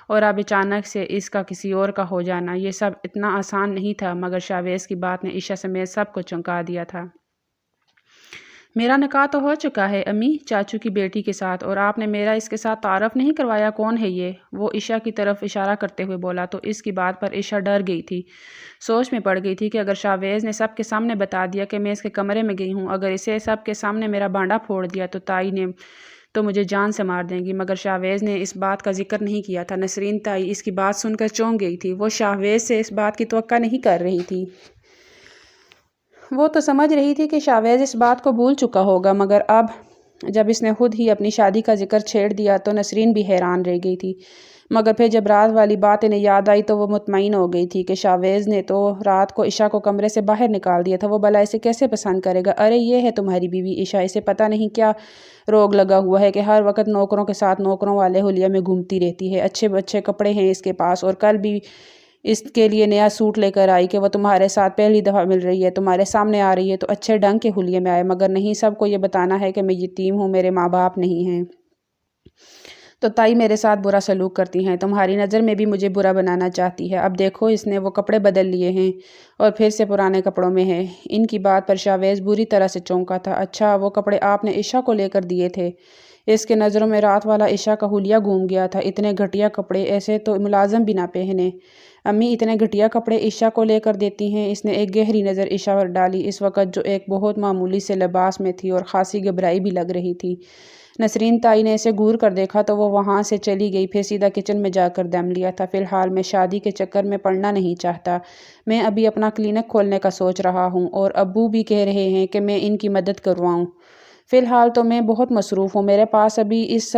اور اب اچانک سے اس کا کسی اور کا ہو جانا، یہ سب اتنا آسان نہیں تھا۔ مگر شاویز کی بات نے عشا سمیت سب کو چونکا دیا تھا۔ میرا نکاح تو ہو چکا ہے امی، چاچو کی بیٹی کے ساتھ، اور آپ نے میرا اس کے ساتھ تعارف نہیں کروایا، کون ہے یہ؟ وہ عشا کی طرف اشارہ کرتے ہوئے بولا تو اس کی بات پر عشا ڈر گئی تھی، سوچ میں پڑ گئی تھی کہ اگر شاویز نے سب کے سامنے بتا دیا کہ میں اس کے کمرے میں گئی ہوں، اگر اسے سب کے سامنے میرا بانڈا پھوڑ دیا تو تائی نے تو مجھے جان سے مار دیں گی۔ مگر شاویز نے اس بات کا ذکر نہیں کیا تھا۔ نسرین تائی اس کی بات سن کر چونک گئی تھی، وہ شاویز سے اس بات کی توقع نہیں کر رہی تھی۔ وہ تو سمجھ رہی تھی کہ شاویز اس بات کو بھول چکا ہوگا، مگر اب جب اس نے خود ہی اپنی شادی کا ذکر چھیڑ دیا تو نسرین بھی حیران رہ گئی تھی۔ مگر پھر جب رات والی بات انہیں یاد آئی تو وہ مطمئن ہو گئی تھی کہ شاویز نے تو رات کو عشا کو کمرے سے باہر نکال دیا تھا، وہ بھلا اسے کیسے پسند کرے گا؟ ارے یہ ہے تمہاری بیوی عشا، اسے پتہ نہیں کیا روگ لگا ہوا ہے کہ ہر وقت نوکروں کے ساتھ نوکروں والے حلیہ میں گھومتی رہتی ہے، اچھے اچھے کپڑے ہیں اس کے پاس، اور کل بھی اس کے لیے نیا سوٹ لے کر آئی کہ وہ تمہارے ساتھ پہلی دفعہ مل رہی ہے، تمہارے سامنے آ رہی ہے تو اچھے ڈھنگ کے حلیے میں آئے، مگر نہیں، سب کو یہ بتانا ہے کہ میں یتیم ہوں، میرے ماں باپ نہیں ہیں، تو تائی میرے ساتھ برا سلوک کرتی ہیں، تمہاری نظر میں بھی مجھے برا بنانا چاہتی ہے۔ اب دیکھو اس نے وہ کپڑے بدل لیے ہیں اور پھر سے پرانے کپڑوں میں ہے۔ ان کی بات پر شاویز بری طرح سے چونکا تھا۔ اچھا، وہ کپڑے آپ نے عشا کو لے کر دیے تھے؟ اس کے نظروں میں رات والا عشا کا حلیہ گھوم گیا تھا۔ اتنے گھٹیا کپڑے ایسے تو ملازم بھی نہ پہنے۔ امی اتنے گھٹیا کپڑے عشا کو لے کر دیتی ہیں؟ اس نے ایک گہری نظر عشا پر ڈالی، اس وقت جو ایک بہت معمولی سے لباس میں تھی اور خاصی گھبرائی بھی لگ رہی تھی۔ نسرین تائی نے اسے گور کر دیکھا تو وہ وہاں سے چلی گئی، پھر سیدھا کچن میں جا کر دم لیا تھا۔ فی الحال میں شادی کے چکر میں پڑنا نہیں چاہتا، میں ابھی اپنا کلینک کھولنے کا سوچ رہا ہوں اور ابو بھی کہہ رہے ہیں کہ میں ان کی مدد کرواؤں۔ فی الحال تو میں بہت مصروف ہوں، میرے پاس ابھی اس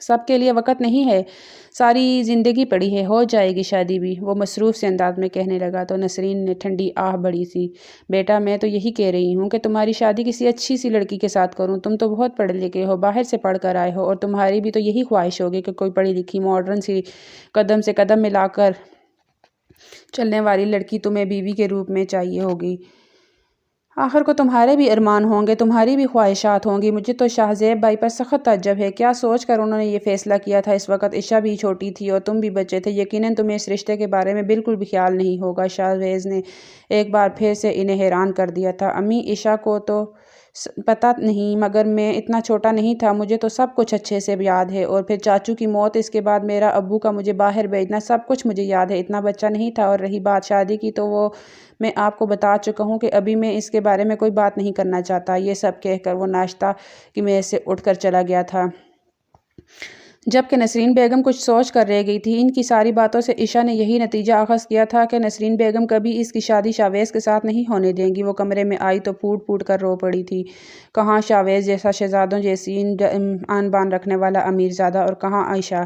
سب کے لیے وقت نہیں ہے، ساری زندگی پڑی ہے، ہو جائے گی شادی بھی، وہ مصروف سے انداز میں کہنے لگا تو نسرین نے ٹھنڈی آہ بڑی سی، بیٹا میں تو یہی کہہ رہی ہوں کہ تمہاری شادی کسی اچھی سی لڑکی کے ساتھ کروں، تم تو بہت پڑھے لکھے ہو، باہر سے پڑھ کر آئے ہو، اور تمہاری بھی تو یہی خواہش ہوگی کہ کوئی پڑھی لکھی ماڈرن سی قدم سے قدم ملا کر چلنے والی لڑکی تمہیں بیوی کے روپ میں چاہیے ہوگی۔ آخر کو تمہارے بھی ارمان ہوں گے، تمہاری بھی خواہشات ہوں گی۔ مجھے تو شاہ زیب بھائی پر سخت تعجب ہے، کیا سوچ کر انہوں نے یہ فیصلہ کیا تھا؟ اس وقت عشا بھی چھوٹی تھی اور تم بھی بچے تھے، یقیناً تمہیں اس رشتے کے بارے میں بالکل بھی خیال نہیں ہوگا۔ شاہزیب نے ایک بار پھر سے انہیں حیران کر دیا تھا۔ امی عشا کو تو پتہ نہیں، مگر میں اتنا چھوٹا نہیں تھا، مجھے تو سب کچھ اچھے سے یاد ہے، اور پھر چاچو کی موت، اس کے بعد میرا ابو کا مجھے باہر بھیجنا، سب کچھ مجھے یاد ہے، اتنا بچہ نہیں تھا۔ اور رہی بات شادی کی تو وہ میں آپ کو بتا چکا ہوں کہ ابھی میں اس کے بارے میں کوئی بات نہیں کرنا چاہتا۔ یہ سب کہہ کر وہ ناشتہ کی میز سے اٹھ کر چلا گیا تھا، جبکہ نسرین بیگم کچھ سوچ کر رہ گئی تھی۔ ان کی ساری باتوں سے عشا نے یہی نتیجہ اخذ کیا تھا کہ نسرین بیگم کبھی اس کی شادی شاویز کے ساتھ نہیں ہونے دیں گی۔ وہ کمرے میں آئی تو پھوٹ پھوٹ کر رو پڑی تھی۔ کہاں شاویز جیسا شہزادوں جیسی آن بان رکھنے والا امیر زادہ، اور کہاں عشا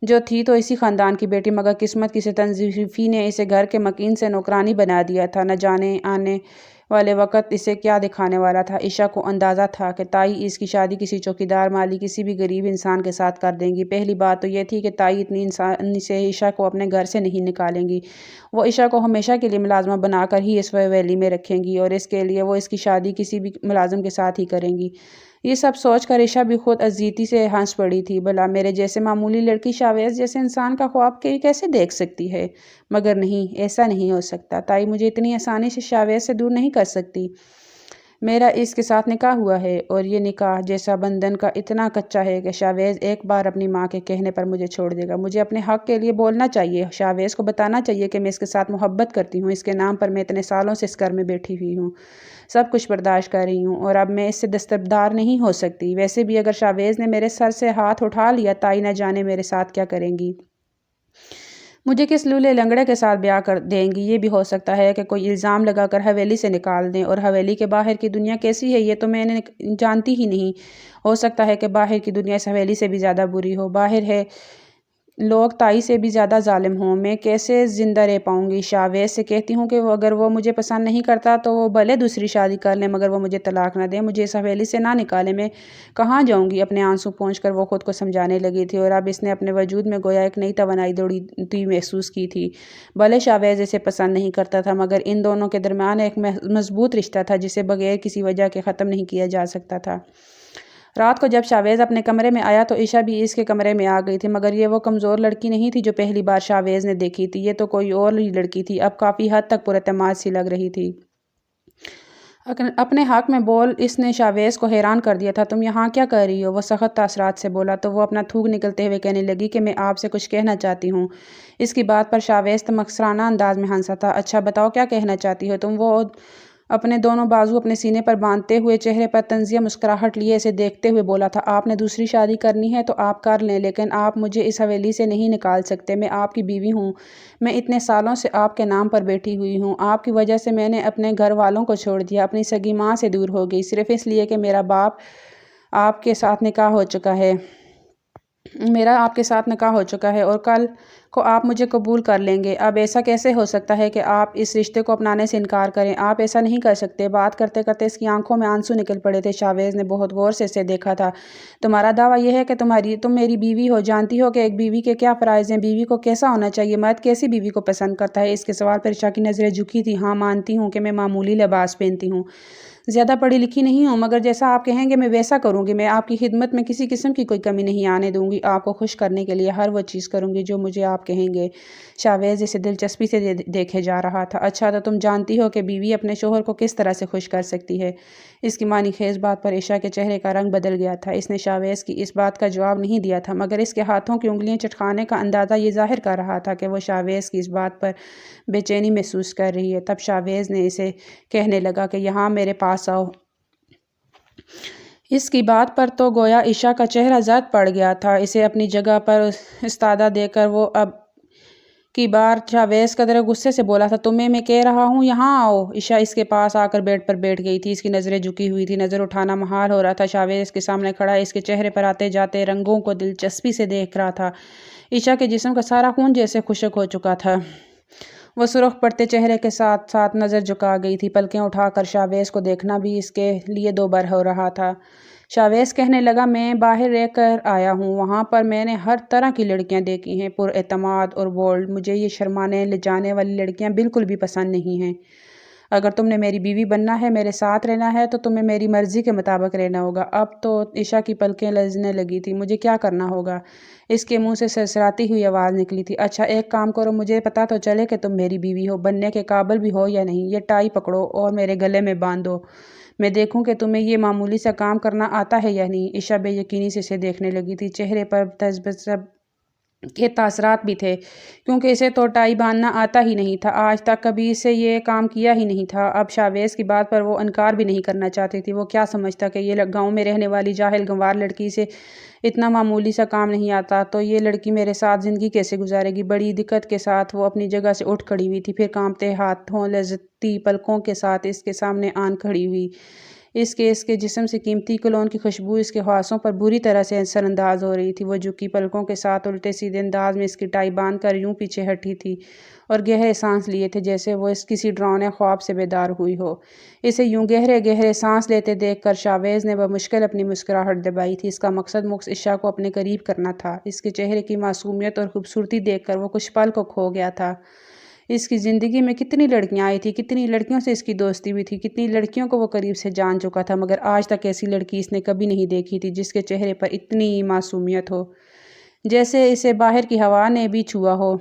جو تھی تو اسی خاندان کی بیٹی، مگر قسمت کی ستنزیفی نے اسے گھر کے مکین سے نوکرانی بنا دیا تھا۔ نہ جانے آنے والے وقت اسے کیا دکھانے والا تھا۔ عشا کو اندازہ تھا کہ تائی اس کی شادی کسی چوکیدار مالی، کسی بھی غریب انسان کے ساتھ کر دیں گی۔ پہلی بات تو یہ تھی کہ تائی اتنی آسانی سے عشا کو اپنے گھر سے نہیں نکالیں گی، وہ عشا کو ہمیشہ کے لیے ملازمہ بنا کر ہی اس حویلی میں رکھیں گی، اور اس کے لیے وہ اس کی شادی کسی بھی ملازم کے ساتھ ہی کریں گی۔ یہ سب سوچ کر عشا بھی خود ازیتی سے ہنس پڑی تھی۔ بھلا میرے جیسے معمولی لڑکی شاویز جیسے انسان کا خواب کیسے دیکھ سکتی ہے؟ مگر نہیں، ایسا نہیں ہو سکتا، تائی مجھے اتنی آسانی سے شاویز سے دور نہیں کر سکتی۔ میرا اس کے ساتھ نکاح ہوا ہے، اور یہ نکاح جیسا بندھن کا اتنا کچا ہے کہ شاویز ایک بار اپنی ماں کے کہنے پر مجھے چھوڑ دے گا۔ مجھے اپنے حق کے لیے بولنا چاہیے، شاویز کو بتانا چاہیے کہ میں اس کے ساتھ محبت کرتی ہوں، اس کے نام پر میں اتنے سالوں سے اس گھر میں بیٹھی ہوئی ہوں، سب کچھ برداشت کر رہی ہوں، اور اب میں اس سے دستبردار نہیں ہو سکتی۔ ویسے بھی اگر شاویز نے میرے سر سے ہاتھ اٹھا لیا، تائی نہ جانے میرے ساتھ کیا کریں گی، مجھے کس لولے لنگڑے کے ساتھ بیاہ کر دیں گی۔ یہ بھی ہو سکتا ہے کہ کوئی الزام لگا کر حویلی سے نکال دیں، اور حویلی کے باہر کی دنیا کیسی ہے یہ تو میں نے جانتی ہی نہیں، ہو سکتا ہے کہ باہر کی دنیا اس حویلی سے بھی زیادہ بری ہو، باہر ہے لوگ تائی سے بھی زیادہ ظالم ہوں، میں کیسے زندہ رہ پاؤں گی؟ شاویز سے کہتی ہوں کہ اگر وہ مجھے پسند نہیں کرتا تو وہ بھلے دوسری شادی کر لیں، مگر وہ مجھے طلاق نہ دیں، مجھے اس حویلی سے نہ نکالیں، میں کہاں جاؤں گی؟ اپنے آنسو پونچھ کر وہ خود کو سمجھانے لگی تھی، اور اب اس نے اپنے وجود میں گویا ایک نئی توانائی دوڑتی محسوس کی تھی۔ بھلے شاویز اسے پسند نہیں کرتا تھا، مگر ان دونوں کے درمیان ایک مضبوط رشتہ تھا جسے بغیر کسی وجہ کے ختم نہیں کیا جا سکتا تھا۔ رات کو جب شاویز اپنے کمرے میں آیا تو عشا بھی اس کے کمرے میں آ گئی تھی، مگر یہ وہ کمزور لڑکی نہیں تھی جو پہلی بار شاویز نے دیکھی تھی، یہ تو کوئی اور ہی لڑکی تھی، اب کافی حد تک پراعتماد سی لگ رہی تھی۔ اپنے حق میں بول اس نے شاویز کو حیران کر دیا تھا۔ تم یہاں کیا کر رہی ہو؟ وہ سخت تاثرات سے بولا تو وہ اپنا تھوک نکلتے ہوئے کہنے لگی کہ میں آپ سے کچھ کہنا چاہتی ہوں۔ اس کی بات پر شاویز تمسخرانہ انداز میں ہنسا تھا۔ اچھا بتاؤ کیا کہنا چاہتی ہو تم؟ وہ اپنے دونوں بازو اپنے سینے پر باندھتے ہوئے، چہرے پر طنزیہ مسکراہٹ لیے اسے دیکھتے ہوئے بولا تھا۔ آپ نے دوسری شادی کرنی ہے تو آپ کر لیں، لیکن آپ مجھے اس حویلی سے نہیں نکال سکتے، میں آپ کی بیوی ہوں، میں اتنے سالوں سے آپ کے نام پر بیٹھی ہوئی ہوں، آپ کی وجہ سے میں نے اپنے گھر والوں کو چھوڑ دیا، اپنی سگی ماں سے دور ہو گئی، صرف اس لیے کہ میرا آپ کے ساتھ نکاح ہو چکا ہے، اور کل کو آپ مجھے قبول کر لیں گے۔ اب ایسا کیسے ہو سکتا ہے کہ آپ اس رشتے کو اپنانے سے انکار کریں؟ آپ ایسا نہیں کر سکتے۔ بات کرتے کرتے اس کی آنکھوں میں آنسو نکل پڑے تھے۔ شاویز نے بہت غور سے اسے دیکھا تھا۔ تمہارا دعویٰ یہ ہے کہ تم میری بیوی ہو، جانتی ہو کہ ایک بیوی کے کیا فرائض ہیں، بیوی کو کیسا ہونا چاہیے، مرد کیسی بیوی کو پسند کرتا ہے؟ اس کے سوال پر عشا کی نظریں جھکی تھیں۔ ہاں، مانتی ہوں کہ میں معمولی لباس پہنتی ہوں، زیادہ پڑھی لکھی نہیں ہوں، مگر جیسا آپ کہیں گے میں ویسا کروں گی۔ میں آپ کی خدمت میں کسی قسم کی کوئی کمی نہیں آنے دوں گی۔ آپ کو خوش کرنے کے لیے ہر وہ چیز کروں گی جو مجھے آپ کہیں گے۔ شاویز اسے دلچسپی سے دیکھے جا رہا تھا۔ اچھا تو تم جانتی ہو کہ بیوی اپنے شوہر کو کس طرح سے خوش کر سکتی ہے؟ اس کی معنی خیز بات پر عائشہ کے چہرے کا رنگ بدل گیا تھا۔ اس نے شاویز کی اس بات کا جواب نہیں دیا تھا، مگر اس کے ہاتھوں کی انگلیاں چٹکانے کا اندازہ یہ ظاہر کر رہا تھا کہ وہ شاویز کی اس بات پر بے چینی محسوس کر رہی ہے۔ تب شاویز نے اسے کہنے لگا کہ یہاں میرے پاس آؤ۔ اس کی بات پر تو گویا عائشہ کا چہرہ زرد پڑ گیا تھا۔ اسے اپنی جگہ پر استادہ دے کر وہ اب کی بار شاویز کا طرح غصے سے بولا تھا، تمہیں میں کہہ رہا ہوں یہاں آؤ۔ عائشہ اس کے پاس آ کر بیڈ پر بیٹھ گئی تھی۔ اس کی نظریں جھکی ہوئی تھی، نظر اٹھانا محال ہو رہا تھا۔ شاویز اس کے سامنے کھڑا اس کے چہرے پر آتے جاتے رنگوں کو دلچسپی سے دیکھ رہا تھا۔ عائشہ کے جسم کا سارا خون جیسے خشک ہو چکا تھا۔ وہ سرخ پڑتے چہرے کے ساتھ ساتھ نظر جھکا گئی تھی۔ پلکیں اٹھا کر شاویز کو دیکھنا بھی اس کے لیے دوبر ہو رہا تھا۔ شاویز کہنے لگا، میں باہر رہ کر آیا ہوں، وہاں پر میں نے ہر طرح کی لڑکیاں دیکھی ہیں، پر اعتماد اور بولڈ۔ مجھے یہ شرمانے لجانے والی لڑکیاں بالکل بھی پسند نہیں ہیں۔ اگر تم نے میری بیوی بننا ہے، میرے ساتھ رہنا ہے، تو تمہیں میری مرضی کے مطابق رہنا ہوگا۔ اب تو عائشہ کی پلکیں لرزنے لگی تھی۔ مجھے کیا کرنا ہوگا؟ اس کے منہ سے سرسراتی ہوئی آواز نکلی تھی۔ اچھا ایک کام کرو، مجھے پتہ تو چلے کہ تم میری بیوی ہو، بننے کے قابل بھی ہو یا نہیں۔ یہ ٹائی پکڑو اور میرے گلے میں باندھ دو، میں دیکھوں کہ تمہیں یہ معمولی سا کام کرنا آتا ہے یا نہیں۔ عائشہ بے یقینی سے اسے دیکھنے لگی تھی۔ چہرے پر تذبذب کے تاثرات بھی تھے، کیونکہ اسے تو ٹائی باندھنا آتا ہی نہیں تھا۔ آج تک کبھی اسے یہ کام کیا ہی نہیں تھا۔ اب شاویز کی بات پر وہ انکار بھی نہیں کرنا چاہتی تھی۔ وہ کیا سمجھتا کہ یہ گاؤں میں رہنے والی جاہل گنوار لڑکی سے اتنا معمولی سا کام نہیں آتا، تو یہ لڑکی میرے ساتھ زندگی کیسے گزارے گی؟ بڑی دقت کے ساتھ وہ اپنی جگہ سے اٹھ کھڑی ہوئی تھی، پھر کانپتے ہاتھوں لرزتی پلکوں کے ساتھ اس کے سامنے آن کھڑی ہوئی۔ اس کے جسم سے قیمتی کولون کی خوشبو اس کے حواسوں پر بری طرح سے اثر انداز ہو رہی تھی۔ وہ جھکی پلکوں کے ساتھ الٹے سیدھے انداز میں اس کی ٹائی باندھ کر یوں پیچھے ہٹی تھی اور گہرے سانس لیے تھے، جیسے وہ اس کسی ڈراؤنے خواب سے بیدار ہوئی ہو۔ اسے یوں گہرے گہرے سانس لیتے دیکھ کر شاویز نے بمشکل اپنی مسکراہٹ دبائی تھی۔ اس کا مقصد عائشہ کو اپنے قریب کرنا تھا۔ اس کے چہرے کی معصومیت اور خوبصورتی دیکھ کر وہ کچھ پل کو کھو گیا تھا۔ اس کی زندگی میں کتنی لڑکیاں آئی تھیں، کتنی لڑکیوں سے اس کی دوستی بھی تھی، کتنی لڑکیوں کو وہ قریب سے جان چکا تھا، مگر آج تک ایسی لڑکی اس نے کبھی نہیں دیکھی تھی جس کے چہرے پر اتنی معصومیت ہو، جیسے اسے باہر کی ہوا نے بھی چھوا ہو۔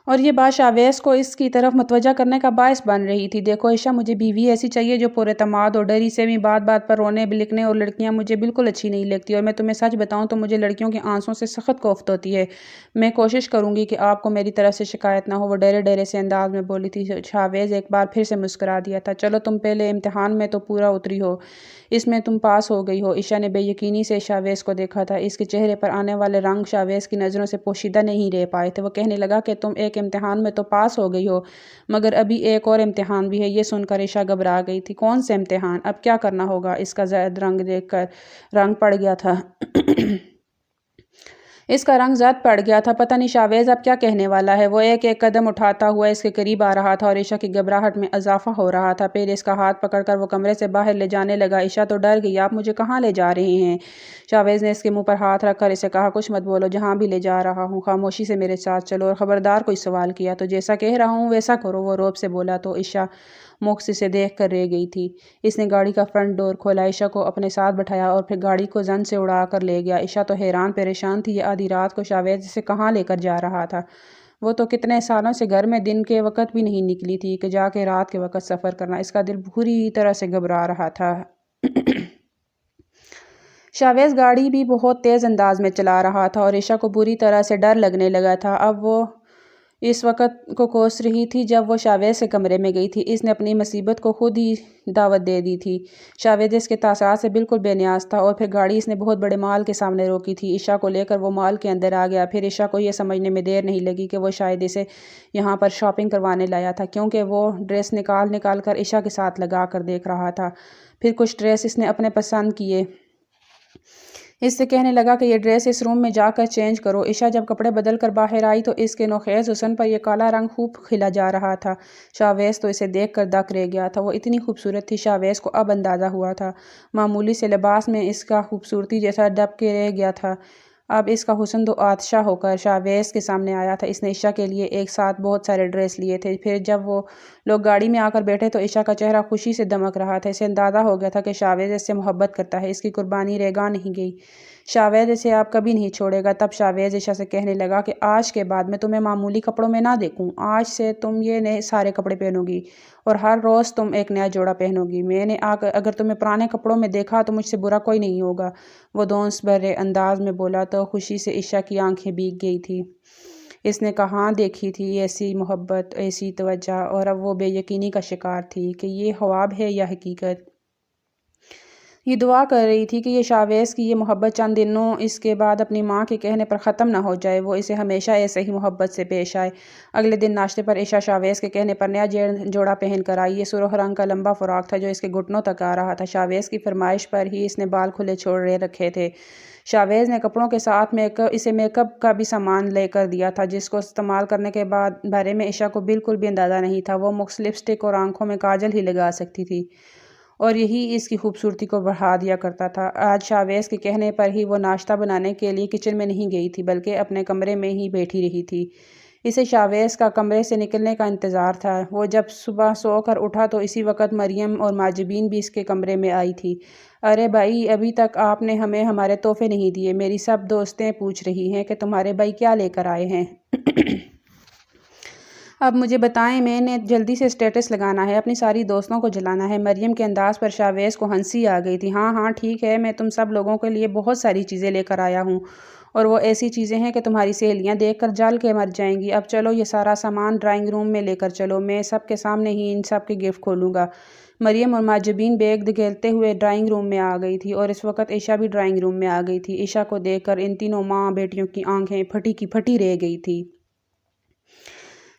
اور یہ بات شاویز کو اس کی طرف متوجہ کرنے کا باعث بن رہی تھی۔ دیکھو عائشہ، مجھے بیوی ایسی چاہیے جو پر اعتماد اور ڈری سے بھی بات بات پر رونے بلکنے، اور لڑکیاں مجھے بالکل اچھی نہیں لگتی، اور میں تمہیں سچ بتاؤں تو مجھے لڑکیوں کے آنسوں سے سخت کوفت ہوتی ہے۔ میں کوشش کروں گی کہ آپ کو میری طرف سے شکایت نہ ہو، وہ ڈرے ڈرے سے انداز میں بولی تھی۔ شاویز ایک بار پھر سے مسکرا دیا تھا۔ چلو تم پہلے امتحان میں تو پورا اتری ہو، اس میں تم پاس ہو گئی ہو۔ عائشہ نے بے یقینی سے شاویز کو دیکھا تھا۔ اس کے چہرے پر آنے والے رنگ شاویز کی نظروں سے پوشیدہ نہیں رہ پائے تھے۔ وہ کہنے لگا کہ تم ایک امتحان میں تو پاس ہو گئی ہو، مگر ابھی ایک اور امتحان بھی ہے۔ یہ سن کر عائشہ گھبرا گئی تھی۔ کون سے امتحان؟ اب کیا کرنا ہوگا؟ اس کا زرد رنگ دیکھ کر رنگ پڑ گیا تھا۔ اس کا رنگ زرد پڑ گیا تھا۔ پتہ نہیں شاویز اب کیا کہنے والا ہے۔ وہ ایک ایک قدم اٹھاتا ہوا اس کے قریب آ رہا تھا اور عائشہ کی گھبراہٹ میں اضافہ ہو رہا تھا۔ پھر اس کا ہاتھ پکڑ کر وہ کمرے سے باہر لے جانے لگا۔ عائشہ تو ڈر گئی۔ آپ مجھے کہاں لے جا رہے ہیں؟ شاویز نے اس کے منہ پر ہاتھ رکھ کر اسے کہا، کچھ مت بولو، جہاں بھی لے جا رہا ہوں خاموشی سے میرے ساتھ چلو، اور خبردار کوئی سوال کیا تو جیسا کہہ رہا ہوں ویسا کرو۔ وہ رعب سے بولا تو عائشہ موقع اسے دیکھ کر رہ گئی تھی۔ اس نے گاڑی کا فرنٹ ڈور کھولا، عائشہ کو اپنے ساتھ بٹھایا اور پھر گاڑی کو زن سے اڑا کر لے گیا۔ عائشہ تو حیران پریشان تھی۔ یہ آدھی رات کو شاویز اسے کہاں لے کر جا رہا تھا؟ وہ تو کتنے سالوں سے گھر میں دن کے وقت بھی نہیں نکلی تھی کہ جا کے رات کے وقت سفر کرنا۔ اس کا دل بری طرح سے گھبرا رہا تھا۔ شاویز گاڑی بھی بہت تیز انداز میں چلا رہا تھا اور عائشہ کو بری طرح سے ڈر لگنے لگا تھا۔ اب وہ اس وقت کو کوس رہی تھی جب وہ شاویز کے کمرے میں گئی تھی۔ اس نے اپنی مصیبت کو خود ہی دعوت دے دی تھی۔ شاویز اس کے تاثرات سے بالکل بے نیاز تھا، اور پھر گاڑی اس نے بہت بڑے مال کے سامنے روکی تھی۔ عائشہ کو لے کر وہ مال کے اندر آ گیا۔ پھر عائشہ کو یہ سمجھنے میں دیر نہیں لگی کہ وہ شاید اسے یہاں پر شاپنگ کروانے لایا تھا، کیونکہ وہ ڈریس نکال نکال کر عائشہ کے ساتھ لگا کر دیکھ رہا تھا۔ پھر کچھ ڈریس اس نے اپنے پسند کیے۔ اس سے کہنے لگا کہ یہ ڈریس اس روم میں جا کر چینج کرو۔ عائشہ جب کپڑے بدل کر باہر آئی تو اس کے نوخیز حسن پر یہ کالا رنگ خوب کھلا جا رہا تھا۔ شاویز تو اسے دیکھ کر دک رہ گیا تھا۔ وہ اتنی خوبصورت تھی، شاویز کو اب اندازہ ہوا تھا۔ معمولی سے لباس میں اس کا خوبصورتی جیسا دب کے رہ گیا تھا۔ اب اس کا حسن تو آتشا ہو کر شاویز کے سامنے آیا تھا۔ اس نے عشا کے لیے ایک ساتھ بہت سارے ڈریس لیے تھے۔ پھر جب وہ لوگ گاڑی میں آ کر بیٹھے تو عشا کا چہرہ خوشی سے دمک رہا تھا۔ اسے اندازہ ہو گیا تھا کہ شاویز اس سے محبت کرتا ہے، اس کی قربانی رہ نہیں گئی۔ شاویز اسے اب کبھی نہیں چھوڑے گا۔ تب شاویز عشا سے کہنے لگا کہ آج کے بعد میں تمہیں معمولی کپڑوں میں نہ دیکھوں۔ آج سے تم یہ نئے سارے کپڑے پہنو گی اور ہر روز تم ایک نیا جوڑا پہنو گی۔ میں نے اگر تمہیں پرانے کپڑوں میں دیکھا تو مجھ سے برا کوئی نہیں ہوگا، وہ دونس بھرے انداز میں بولا تو خوشی سے عشا کی آنکھیں بھیگ گئی تھی۔ اس نے کہاں دیکھی تھی ایسی محبت، ایسی توجہ، اور اب وہ بے یقینی کا شکار تھی کہ یہ خواب ہے یا حقیقت۔ یہ دعا کر رہی تھی کہ یہ شاویز کی یہ محبت چند دنوں اس کے بعد اپنی ماں کے کہنے پر ختم نہ ہو جائے، وہ اسے ہمیشہ ایسے ہی محبت سے پیش آئے۔ اگلے دن ناشتے پر عشا شاویز کے کہنے پر نیا جوڑا پہن کر آئی۔ یہ سرخ رنگ کا لمبا فراق تھا جو اس کے گھٹنوں تک آ رہا تھا۔ شاویز کی فرمائش پر ہی اس نے بال کھلے چھوڑ رکھے تھے۔ شاویز نے کپڑوں کے ساتھ اسے میک اپ کا بھی سامان لے کر دیا تھا، جس کو استعمال کرنے کے بارے میں عشا کو بالکل بھی اندازہ نہیں تھا۔ وہ مخصوص لپسٹک اور آنکھوں میں کاجل ہی لگا سکتی تھی اور یہی اس کی خوبصورتی کو بڑھا دیا کرتا تھا۔ آج شاویز کے کہنے پر ہی وہ ناشتہ بنانے کے لیے کچن میں نہیں گئی تھی بلکہ اپنے کمرے میں ہی بیٹھی رہی تھی۔ اسے شاویز کا کمرے سے نکلنے کا انتظار تھا۔ وہ جب صبح سو کر اٹھا تو اسی وقت مریم اور ماجبین بھی اس کے کمرے میں آئی تھی۔ ارے بھائی، ابھی تک آپ نے ہمیں ہمارے تحفے نہیں دیے، میری سب دوستیں پوچھ رہی ہیں کہ تمہارے بھائی کیا لے کر آئے ہیں۔ اب مجھے بتائیں، میں نے جلدی سے اسٹیٹس لگانا ہے، اپنی ساری دوستوں کو جلانا ہے۔ مریم کے انداز پر شاویز کو ہنسی آ گئی تھی۔ ہاں ہاں ٹھیک ہے، میں تم سب لوگوں کے لیے بہت ساری چیزیں لے کر آیا ہوں، اور وہ ایسی چیزیں ہیں کہ تمہاری سہیلیاں دیکھ کر جل کے مر جائیں گی۔ اب چلو یہ سارا سامان ڈرائنگ روم میں لے کر چلو، میں سب کے سامنے ہی ان سب کے گفٹ کھولوں گا۔ مریم اور ماجبین بیگ دھکیلتے ہوئے ڈرائنگ روم میں آ گئی تھی اور اس وقت عشا بھی ڈرائنگ روم میں آ گئی تھی۔ عشا کو دیکھ کر ان تینوں ماں بیٹیوں کی آنکھیں پھٹی کی پھٹی رہ گئی تھی۔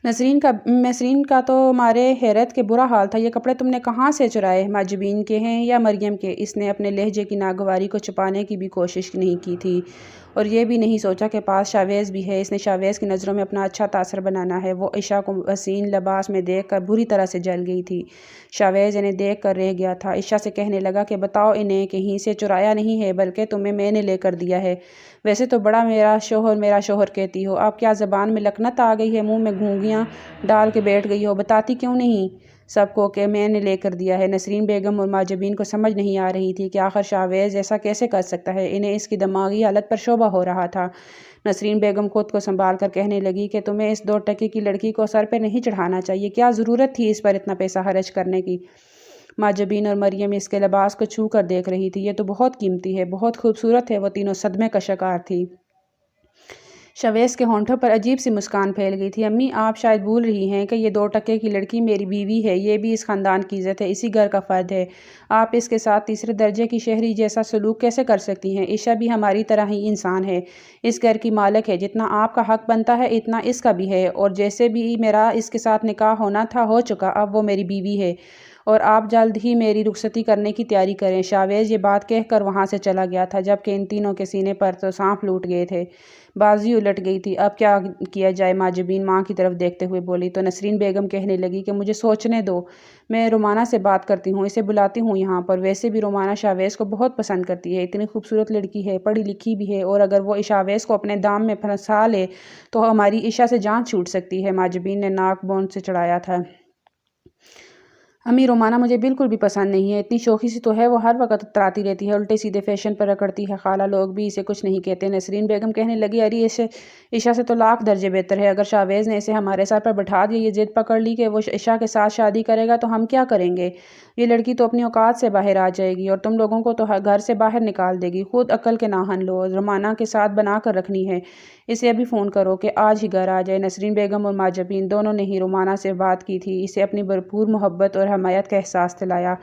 نسرین کا تو مارے حیرت کے برا حال تھا۔ یہ کپڑے تم نے کہاں سے چرائے؟ ماجبین کے ہیں یا مریم کے؟ اس نے اپنے لہجے کی ناگواری کو چھپانے کی بھی کوشش نہیں کی تھی اور یہ بھی نہیں سوچا کہ پاس شاویز بھی ہے۔ اس نے شاویز کی نظروں میں اپنا اچھا تاثر بنانا ہے۔ وہ عشا کو حسین لباس میں دیکھ کر بری طرح سے جل گئی تھی۔ شاویز انہیں دیکھ کر رہ گیا تھا۔ عشا سے کہنے لگا کہ بتاؤ، انہیں کہیں سے چرایا نہیں ہے بلکہ تمہیں میں نے لے کر دیا ہے۔ ویسے تو بڑا میرا شوہر کہتی ہو، اب کیا زبان میں لکنت آ گئی ہے، منہ میں گھونگیاں ڈال کے بیٹھ گئی ہو؟ بتاتی کیوں نہیں سب کو کہ میں نے لے کر دیا ہے؟ نسرین بیگم اور ماجبین کو سمجھ نہیں آ رہی تھی کہ آخر شاویز ایسا کیسے کر سکتا ہے۔ انہیں اس کی دماغی حالت پر شبہ ہو رہا تھا۔ نسرین بیگم خود کو سنبھال کر کہنے لگی کہ تمہیں اس 2 ٹکے کی لڑکی کو سر پہ نہیں چڑھانا چاہیے، کیا ضرورت تھی اس پر اتنا پیسہ خرچ کرنے کی؟ ماجبین اور مریم اس کے لباس کو چھو کر دیکھ رہی تھی۔ یہ تو بہت قیمتی ہے، بہت خوبصورت ہے۔ وہ تینوں صدمے کا شکار تھی۔ شاویز کے ہونٹوں پر عجیب سی مسکان پھیل گئی تھی۔ امی، آپ شاید بھول رہی ہیں کہ یہ 2 ٹکے کی لڑکی میری بیوی ہے، یہ بھی اس خاندان کی عزت ہے، اسی گھر کا فرد ہے۔ آپ اس کے ساتھ تیسرے درجے کی شہری جیسا سلوک کیسے کر سکتی ہیں؟ عشا بھی ہماری طرح ہی انسان ہے، اس گھر کی مالک ہے، جتنا آپ کا حق بنتا ہے اتنا اس کا بھی ہے، اور جیسے بھی میرا اس کے ساتھ نکاح ہونا تھا ہو چکا، اب وہ میری بیوی ہے، اور آپ جلد ہی میری رخصتی کرنے کی تیاری کریں۔ شاویز یہ بات کہہ کر وہاں سے چلا گیا تھا جبکہ ان تینوں کے سینے پر تو سانپ لوٹ گئے تھے، بازی الٹ گئی تھی۔ اب کیا کیا جائے؟ ماجبین ماں کی طرف دیکھتے ہوئے بولی تو نسرین بیگم کہنے لگی کہ مجھے سوچنے دو، میں رومانہ سے بات کرتی ہوں، اسے بلاتی ہوں یہاں پر۔ ویسے بھی رومانہ شاویز کو بہت پسند کرتی ہے، اتنی خوبصورت لڑکی ہے، پڑھی لکھی بھی ہے، اور اگر وہ شاویز کو اپنے دام میں پھنسا لے تو ہماری عشا سے جان چھوٹ سکتی ہے۔ ماجبین نے ناک بون سے چڑھایا تھا۔ امی، رومانہ مجھے بالکل بھی پسند نہیں ہے، اتنی شوخی سی تو ہے، وہ ہر وقت اتراتی رہتی ہے، الٹے سیدھے فیشن پر رگڑتی ہے۔ خالہ لوگ بھی اسے کچھ نہیں کہتے۔ نسرین بیگم کہنے لگی، ارے عشا سے تو لاکھ درجے بہتر ہے۔ اگر شاویز نے اسے ہمارے سر پر بٹھا دیا، یہ ضد پکڑ لی کہ وہ عشا کے ساتھ شادی کرے گا تو ہم کیا کریں گے؟ یہ لڑکی تو اپنی اوقات سے باہر آ جائے گی اور تم لوگوں کو تو گھر سے باہر نکال دے گی۔ خود عقل کے ناخن لو، رومانہ کے ساتھ بنا کر رکھنی ہے، اسے ابھی فون کرو کہ آج ہی گھر آ جائے۔ نسرین بیگم اور ماجبین دونوں نے ہی رومانہ سے بات کی تھی، اسے اپنی بھرپور محبت اور حمایت کا احساس دلایا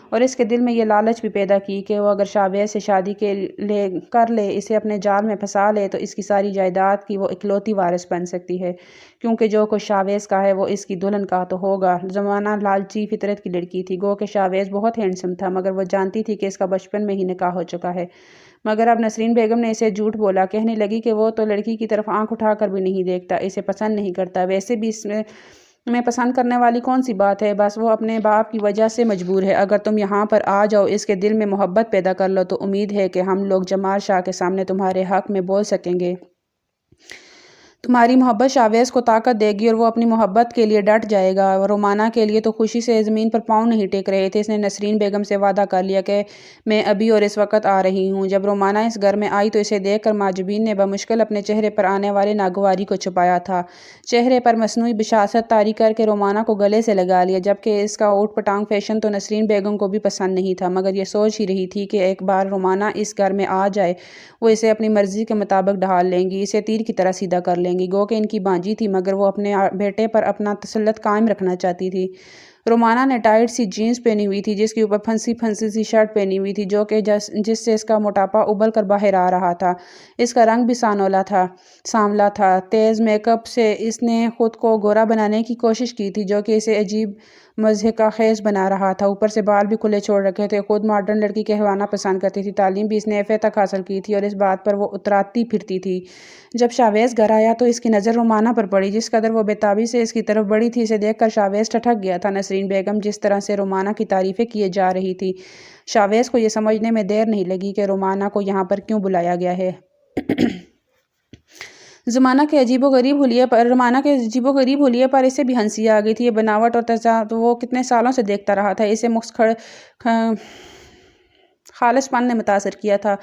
اور اس کے دل میں یہ لالچ بھی پیدا کی کہ وہ اگر شاویز سے شادی کر لے، اسے اپنے جال میں پھنسا لے تو اس کی ساری جائیداد کی وہ اکلوتی وارث بن سکتی ہے، کیونکہ جو کچھ شاویز کا ہے وہ اس کی دلہن کا تو ہوگا۔ رومانہ لالچی فطرت کی لڑکی تھی، گو کہ شاویز بہت ہینڈسم تھا، مگر وہ جانتی تھی کہ اس کا بچپن میں ہی نکاح ہو چکا ہے۔ مگر اب نسرین بیگم نے اسے جھوٹ بولا، کہنے لگی کہ وہ تو لڑکی کی طرف آنکھ اٹھا کر بھی نہیں دیکھتا، اسے پسند نہیں کرتا، ویسے بھی میں پسند کرنے والی کون سی بات ہے؟ بس وہ اپنے باپ کی وجہ سے مجبور ہے۔ اگر تم یہاں پر آ جاؤ، اس کے دل میں محبت پیدا کر لو، تو امید ہے کہ ہم لوگ جمال شاہ کے سامنے تمہارے حق میں بول سکیں گے۔ تمہاری محبت شاویز کو طاقت دے گی اور وہ اپنی محبت کے لیے ڈٹ جائے گا۔ رومانا کے لیے تو خوشی سے زمین پر پاؤں نہیں ٹیک رہے تھے۔ اس نے نسرین بیگم سے وعدہ کر لیا کہ میں ابھی اور اس وقت آ رہی ہوں۔ جب رومانا اس گھر میں آئی تو اسے دیکھ کر معجبین نے بمشکل اپنے چہرے پر آنے والے ناگواری کو چھپایا تھا۔ چہرے پر مصنوعی بشاشت طاری کر کے رومانا کو گلے سے لگا لیا، جبکہ اس کا اوٹ پٹانگ فیشن تو نسرین بیگم کو بھی پسند نہیں تھا، مگر یہ سوچ ہی رہی تھی کہ ایک بار رومانا اس گھر میں آ جائے وہ اسے اپنی مرضی کے مطابق ڈھال لیں گی، اسے تیر کی طرح سیدھا کر لیں گی۔ گو کہ ان کی بانجی تھی، مگر وہ اپنے بیٹے پر اپنا تسلط قائم رکھنا چاہتی تھی۔ رومانا نے ٹائٹ سی جینز پہنی ہوئی تھی، جس کے اوپر پھنسی پھنسی سی شرٹ پہنی ہوئی تھی، جو کہ جس سے اس کا موٹاپا ابل کر باہر آ رہا تھا۔ اس کا رنگ بھی سانولا تھا۔ تیز میک اپ سے اس نے خود کو گورا بنانے کی کوشش کی تھی، جو کہ اسے عجیب مضحکہ خیز بنا رہا تھا۔ اوپر سے بال بھی کھلے چھوڑ رکھے تھے۔ خود ماڈرن لڑکی کہلانا پسند کرتی تھی، تعلیم بھی اس نے ایف اے تک حاصل کی تھی اور اس بات پر وہ اتراتی پھرتی تھی۔ جب شاویز گھر آیا تو اس کی نظر رومانا پر پڑی۔ جس قدر وہ بے تابی سے اس کی طرف بڑھی تھی، اسے دیکھ کر شاویز ٹھٹک گیا تھا۔ نسرین بیگم جس طرح سے رومانا کی تعریفیں کیے جا رہی تھی، شاویز کو یہ سمجھنے میں دیر نہیں لگی کہ رومانا کو یہاں پر کیوں بلایا گیا ہے۔ رومانا کے عجیب و غریب حلیے پر اسے بھی ہنسی آ گئی تھی۔ یہ بناوٹ اور تضاد وہ کتنے سالوں سے دیکھتا رہا تھا۔ اسے خالص پن نے متاثر کیا تھا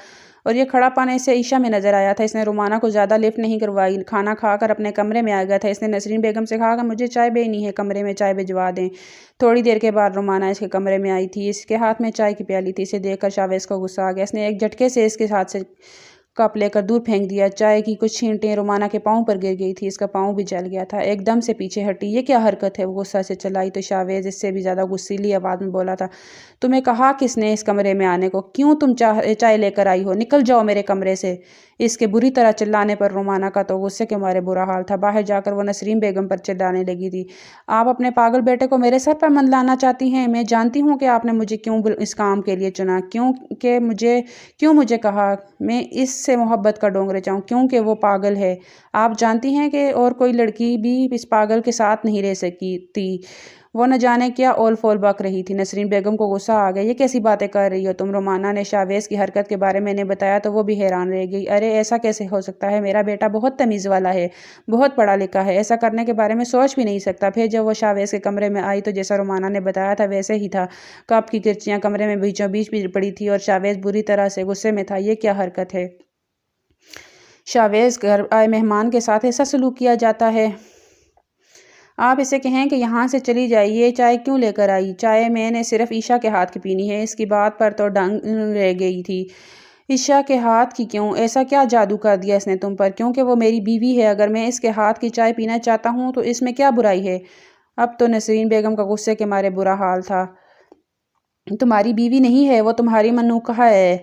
اور یہ کھڑا پن اسے عشاء میں نظر آیا تھا۔ اس نے رومانا کو زیادہ لفٹ نہیں کروائی، کھانا کھا کر اپنے کمرے میں آ گیا تھا۔ اس نے نسرین بیگم سے کہا کہ مجھے چائے بینی ہے، کمرے میں چائے بھجوا دیں۔ تھوڑی دیر کے بعد رومانا اس کے کمرے میں آئی تھی۔ اس کے ہاتھ میں چائے کی پیالی تھی۔ اسے دیکھ کر شاویز کو غصہ آ گیا۔ اس نے ایک جھٹکے سے اس کے ہاتھ سے کپ لے کر دور پھینک دیا۔ چائے کی کچھ چھینٹیں رومانا کے پاؤں پر گر گئی تھی۔ اس کا پاؤں بھی جل گیا تھا۔ ایک دم سے پیچھے ہٹی۔ یہ کیا حرکت ہے؟ وہ غصہ سے چلائی تو شاویز اس سے بھی زیادہ غصیلی آواز میں بولا تھا، تمہیں کہا کس نے اس کمرے میں آنے کو؟ کیوں تم چائے لے کر آئی ہو؟ نکل جاؤ میرے کمرے سے۔ اس کے بری طرح چلانے پر رومانا کا تو غصے کے مارے برا حال تھا۔ باہر جا کر وہ نسرین بیگم پر چلانے لگی تھی، آپ اپنے پاگل بیٹے کو میرے سر پر منڈلانا چاہتی ہیں؟ میں جانتی ہوں کہ آپ نے مجھے کیوں اس کام کے لیے چنا، کیوں مجھے کہا میں اس سے محبت کا ڈونگرے چاہوں، کیونکہ وہ پاگل ہے۔ آپ جانتی ہیں کہ اور کوئی لڑکی بھی اس پاگل کے ساتھ نہیں رہ سکی تھی۔ وہ نہ جانے کیا اول فول بک رہی تھی۔ نسرین بیگم کو غصہ آ گیا، یہ کیسی باتیں کر رہی ہو تم؟ رومانا نے شاویز کی حرکت کے بارے میں نے بتایا تو وہ بھی حیران رہ گئی۔ ارے ایسا کیسے ہو سکتا ہے؟ میرا بیٹا بہت تمیز والا ہے، بہت پڑھا لکھا ہے، ایسا کرنے کے بارے میں سوچ بھی نہیں سکتا۔ پھر جب وہ شاویز کے کمرے میں آئی تو جیسا رومانا نے بتایا تھا ویسے ہی تھا۔ کپ کی کرچیاں کمرے میں بیچوں بیچ پڑی تھی اور شاویز بری طرح سے غصے میں تھا۔ یہ کیا حرکت ہے؟ شاویز، گھر آئے مہمان کے ساتھ ایسا سلوک کیا جاتا ہے؟ آپ اسے کہیں کہ یہاں سے چلی جائے۔ یہ چائے کیوں لے کر آئی؟ چائے میں نے صرف عشاء کے ہاتھ کی پینی ہے۔ اس کی بات پر تو دنگ رہ گئی تھی۔ عشاء کے ہاتھ کی کیوں؟ ایسا کیا جادو کر دیا اس نے تم پر؟ کیونکہ وہ میری بیوی ہے، اگر میں اس کے ہاتھ کی چائے پینا چاہتا ہوں تو اس میں کیا برائی ہے؟ اب تو نسرین بیگم کا غصے کے مارے برا حال تھا۔ تمہاری بیوی نہیں ہے، وہ تمہاری منوکہ ہے۔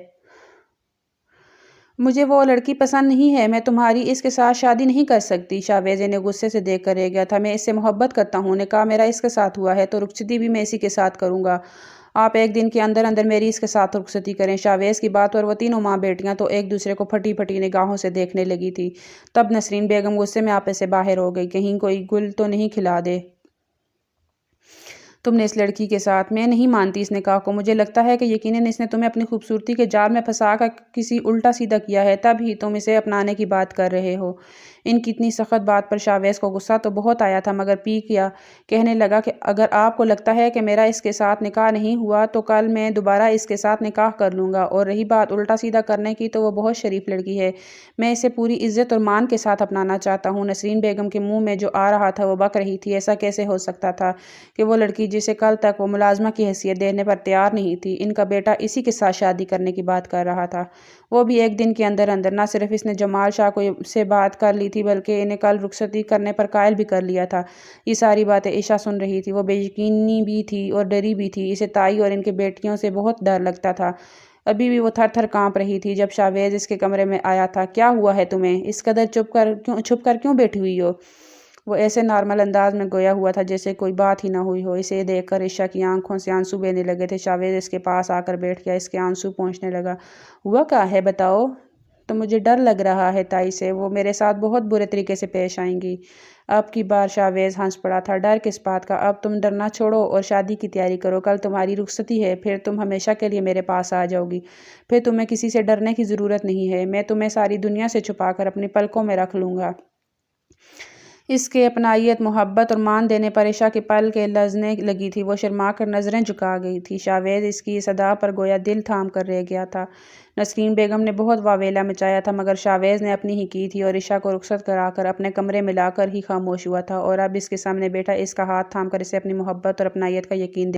مجھے وہ لڑکی پسند نہیں ہے، میں تمہاری اس کے ساتھ شادی نہیں کر سکتی۔ شاویز انہیں غصے سے دیکھ کر رہ گیا تھا۔ میں اس سے محبت کرتا ہوں، نکاح میرا اس کے ساتھ ہوا ہے تو رخصتی بھی میں اسی کے ساتھ کروں گا۔ آپ ایک دن کے اندر اندر میری اس کے ساتھ رخصتی کریں۔ شاویز کی بات پر وہ تینوں ماں بیٹیاں تو ایک دوسرے کو پھٹی پھٹی نگاہوں سے دیکھنے لگی تھی۔ تب نسرین بیگم غصے میں آپے سے باہر ہو گئی، کہیں کوئی گل تو نہیں کھلا دے تم نے اس لڑکی کے ساتھ؟ میں نہیں مانتی اس نکاح کو۔ مجھے لگتا ہے کہ یقیناً اس نے تمہیں اپنی خوبصورتی کے جال میں پھنسا کر کسی الٹا سیدھا کیا ہے، تب ہی تم اسے اپنانے کی بات کر رہے ہو۔ ان کی اتنی سخت بات پر شاویز کو غصہ تو بہت آیا تھا، مگر پی گیا۔ کہنے لگا کہ اگر آپ کو لگتا ہے کہ میرا اس کے ساتھ نکاح نہیں ہوا تو کل میں دوبارہ اس کے ساتھ نکاح کر لوں گا، اور رہی بات الٹا سیدھا کرنے کی تو وہ بہت شریف لڑکی ہے، میں اسے پوری عزت اور مان کے ساتھ اپنانا چاہتا ہوں۔ نسرین بیگم کے منہ میں جو آ رہا تھا وہ بک رہی تھی۔ ایسا کیسے ہو سکتا تھا کہ وہ لڑکی جسے کل تک وہ ملازمہ کی حیثیت دینے پر تیار نہیں تھی، ان کا بیٹا اسی کے ساتھ شادی کرنے کی بات کر رہا تھا، وہ بھی ایک دن کے اندر اندر۔ نہ صرف اس نے جمال شاہ کو سے بات کر لی تھی بلکہ انہیں کل رخصتی کرنے پر قائل بھی کر لیا تھا۔ یہ ساری باتیں عشاء سن رہی تھی۔ وہ بے یقینی بھی تھی اور ڈری بھی تھی۔ اسے تائی اور ان کے بیٹیوں سے بہت ڈر لگتا تھا۔ ابھی بھی وہ تھر تھر کانپ رہی تھی جب شاویز اس کے کمرے میں آیا تھا۔ کیا ہوا ہے تمہیں؟ اس قدر چھپ کر کیوں بیٹھی ہوئی ہو؟ وہ ایسے نارمل انداز میں گویا ہوا تھا جیسے کوئی بات ہی نہ ہوئی ہو۔ اسے دیکھ کر عشاء کی آنکھوں سے آنسو بہنے لگے تھے۔ شاویز اس کے پاس آ کر بیٹھ گیا، اس کے آنسو پونچھنے لگا۔ ہوا کیا ہے بتاؤ؟ تو مجھے ڈر لگ رہا ہے تائی سے، وہ میرے ساتھ بہت برے طریقے سے پیش آئیں گی۔ اب کی بار شاویز ہنس پڑا تھا۔ ڈر کس بات کا؟ اب تم ڈرنا چھوڑو اور شادی کی تیاری کرو۔ کل تمہاری رخصتی ہے، پھر تم ہمیشہ کے لیے میرے پاس آ جاؤ گی۔ پھر تمہیں کسی سے ڈرنے کی ضرورت نہیں ہے۔ میں تمہیں ساری دنیا سے چھپا کر اپنی پلکوں میں رکھ لوں گا۔ اس کے اپنائیت، محبت اور مان دینے پر عشا کی پلکیں لرزنے لگی تھیں۔ وہ شرما کر نظریں جھکا گئی تھی۔ شاویز اس کی صدا پر گویا دل تھام کر رہ گیا تھا۔ نسرین بیگم نے بہت واویلا مچایا تھا، مگر شاویز نے اپنی ہی کی تھی اور عشا کو رخصت کرا کر اپنے کمرے میں لا کر ہی خاموش ہوا تھا، اور اب اس کے سامنے بیٹھا اس کا ہاتھ تھام کر اسے اپنی محبت اور اپنائیت کا یقین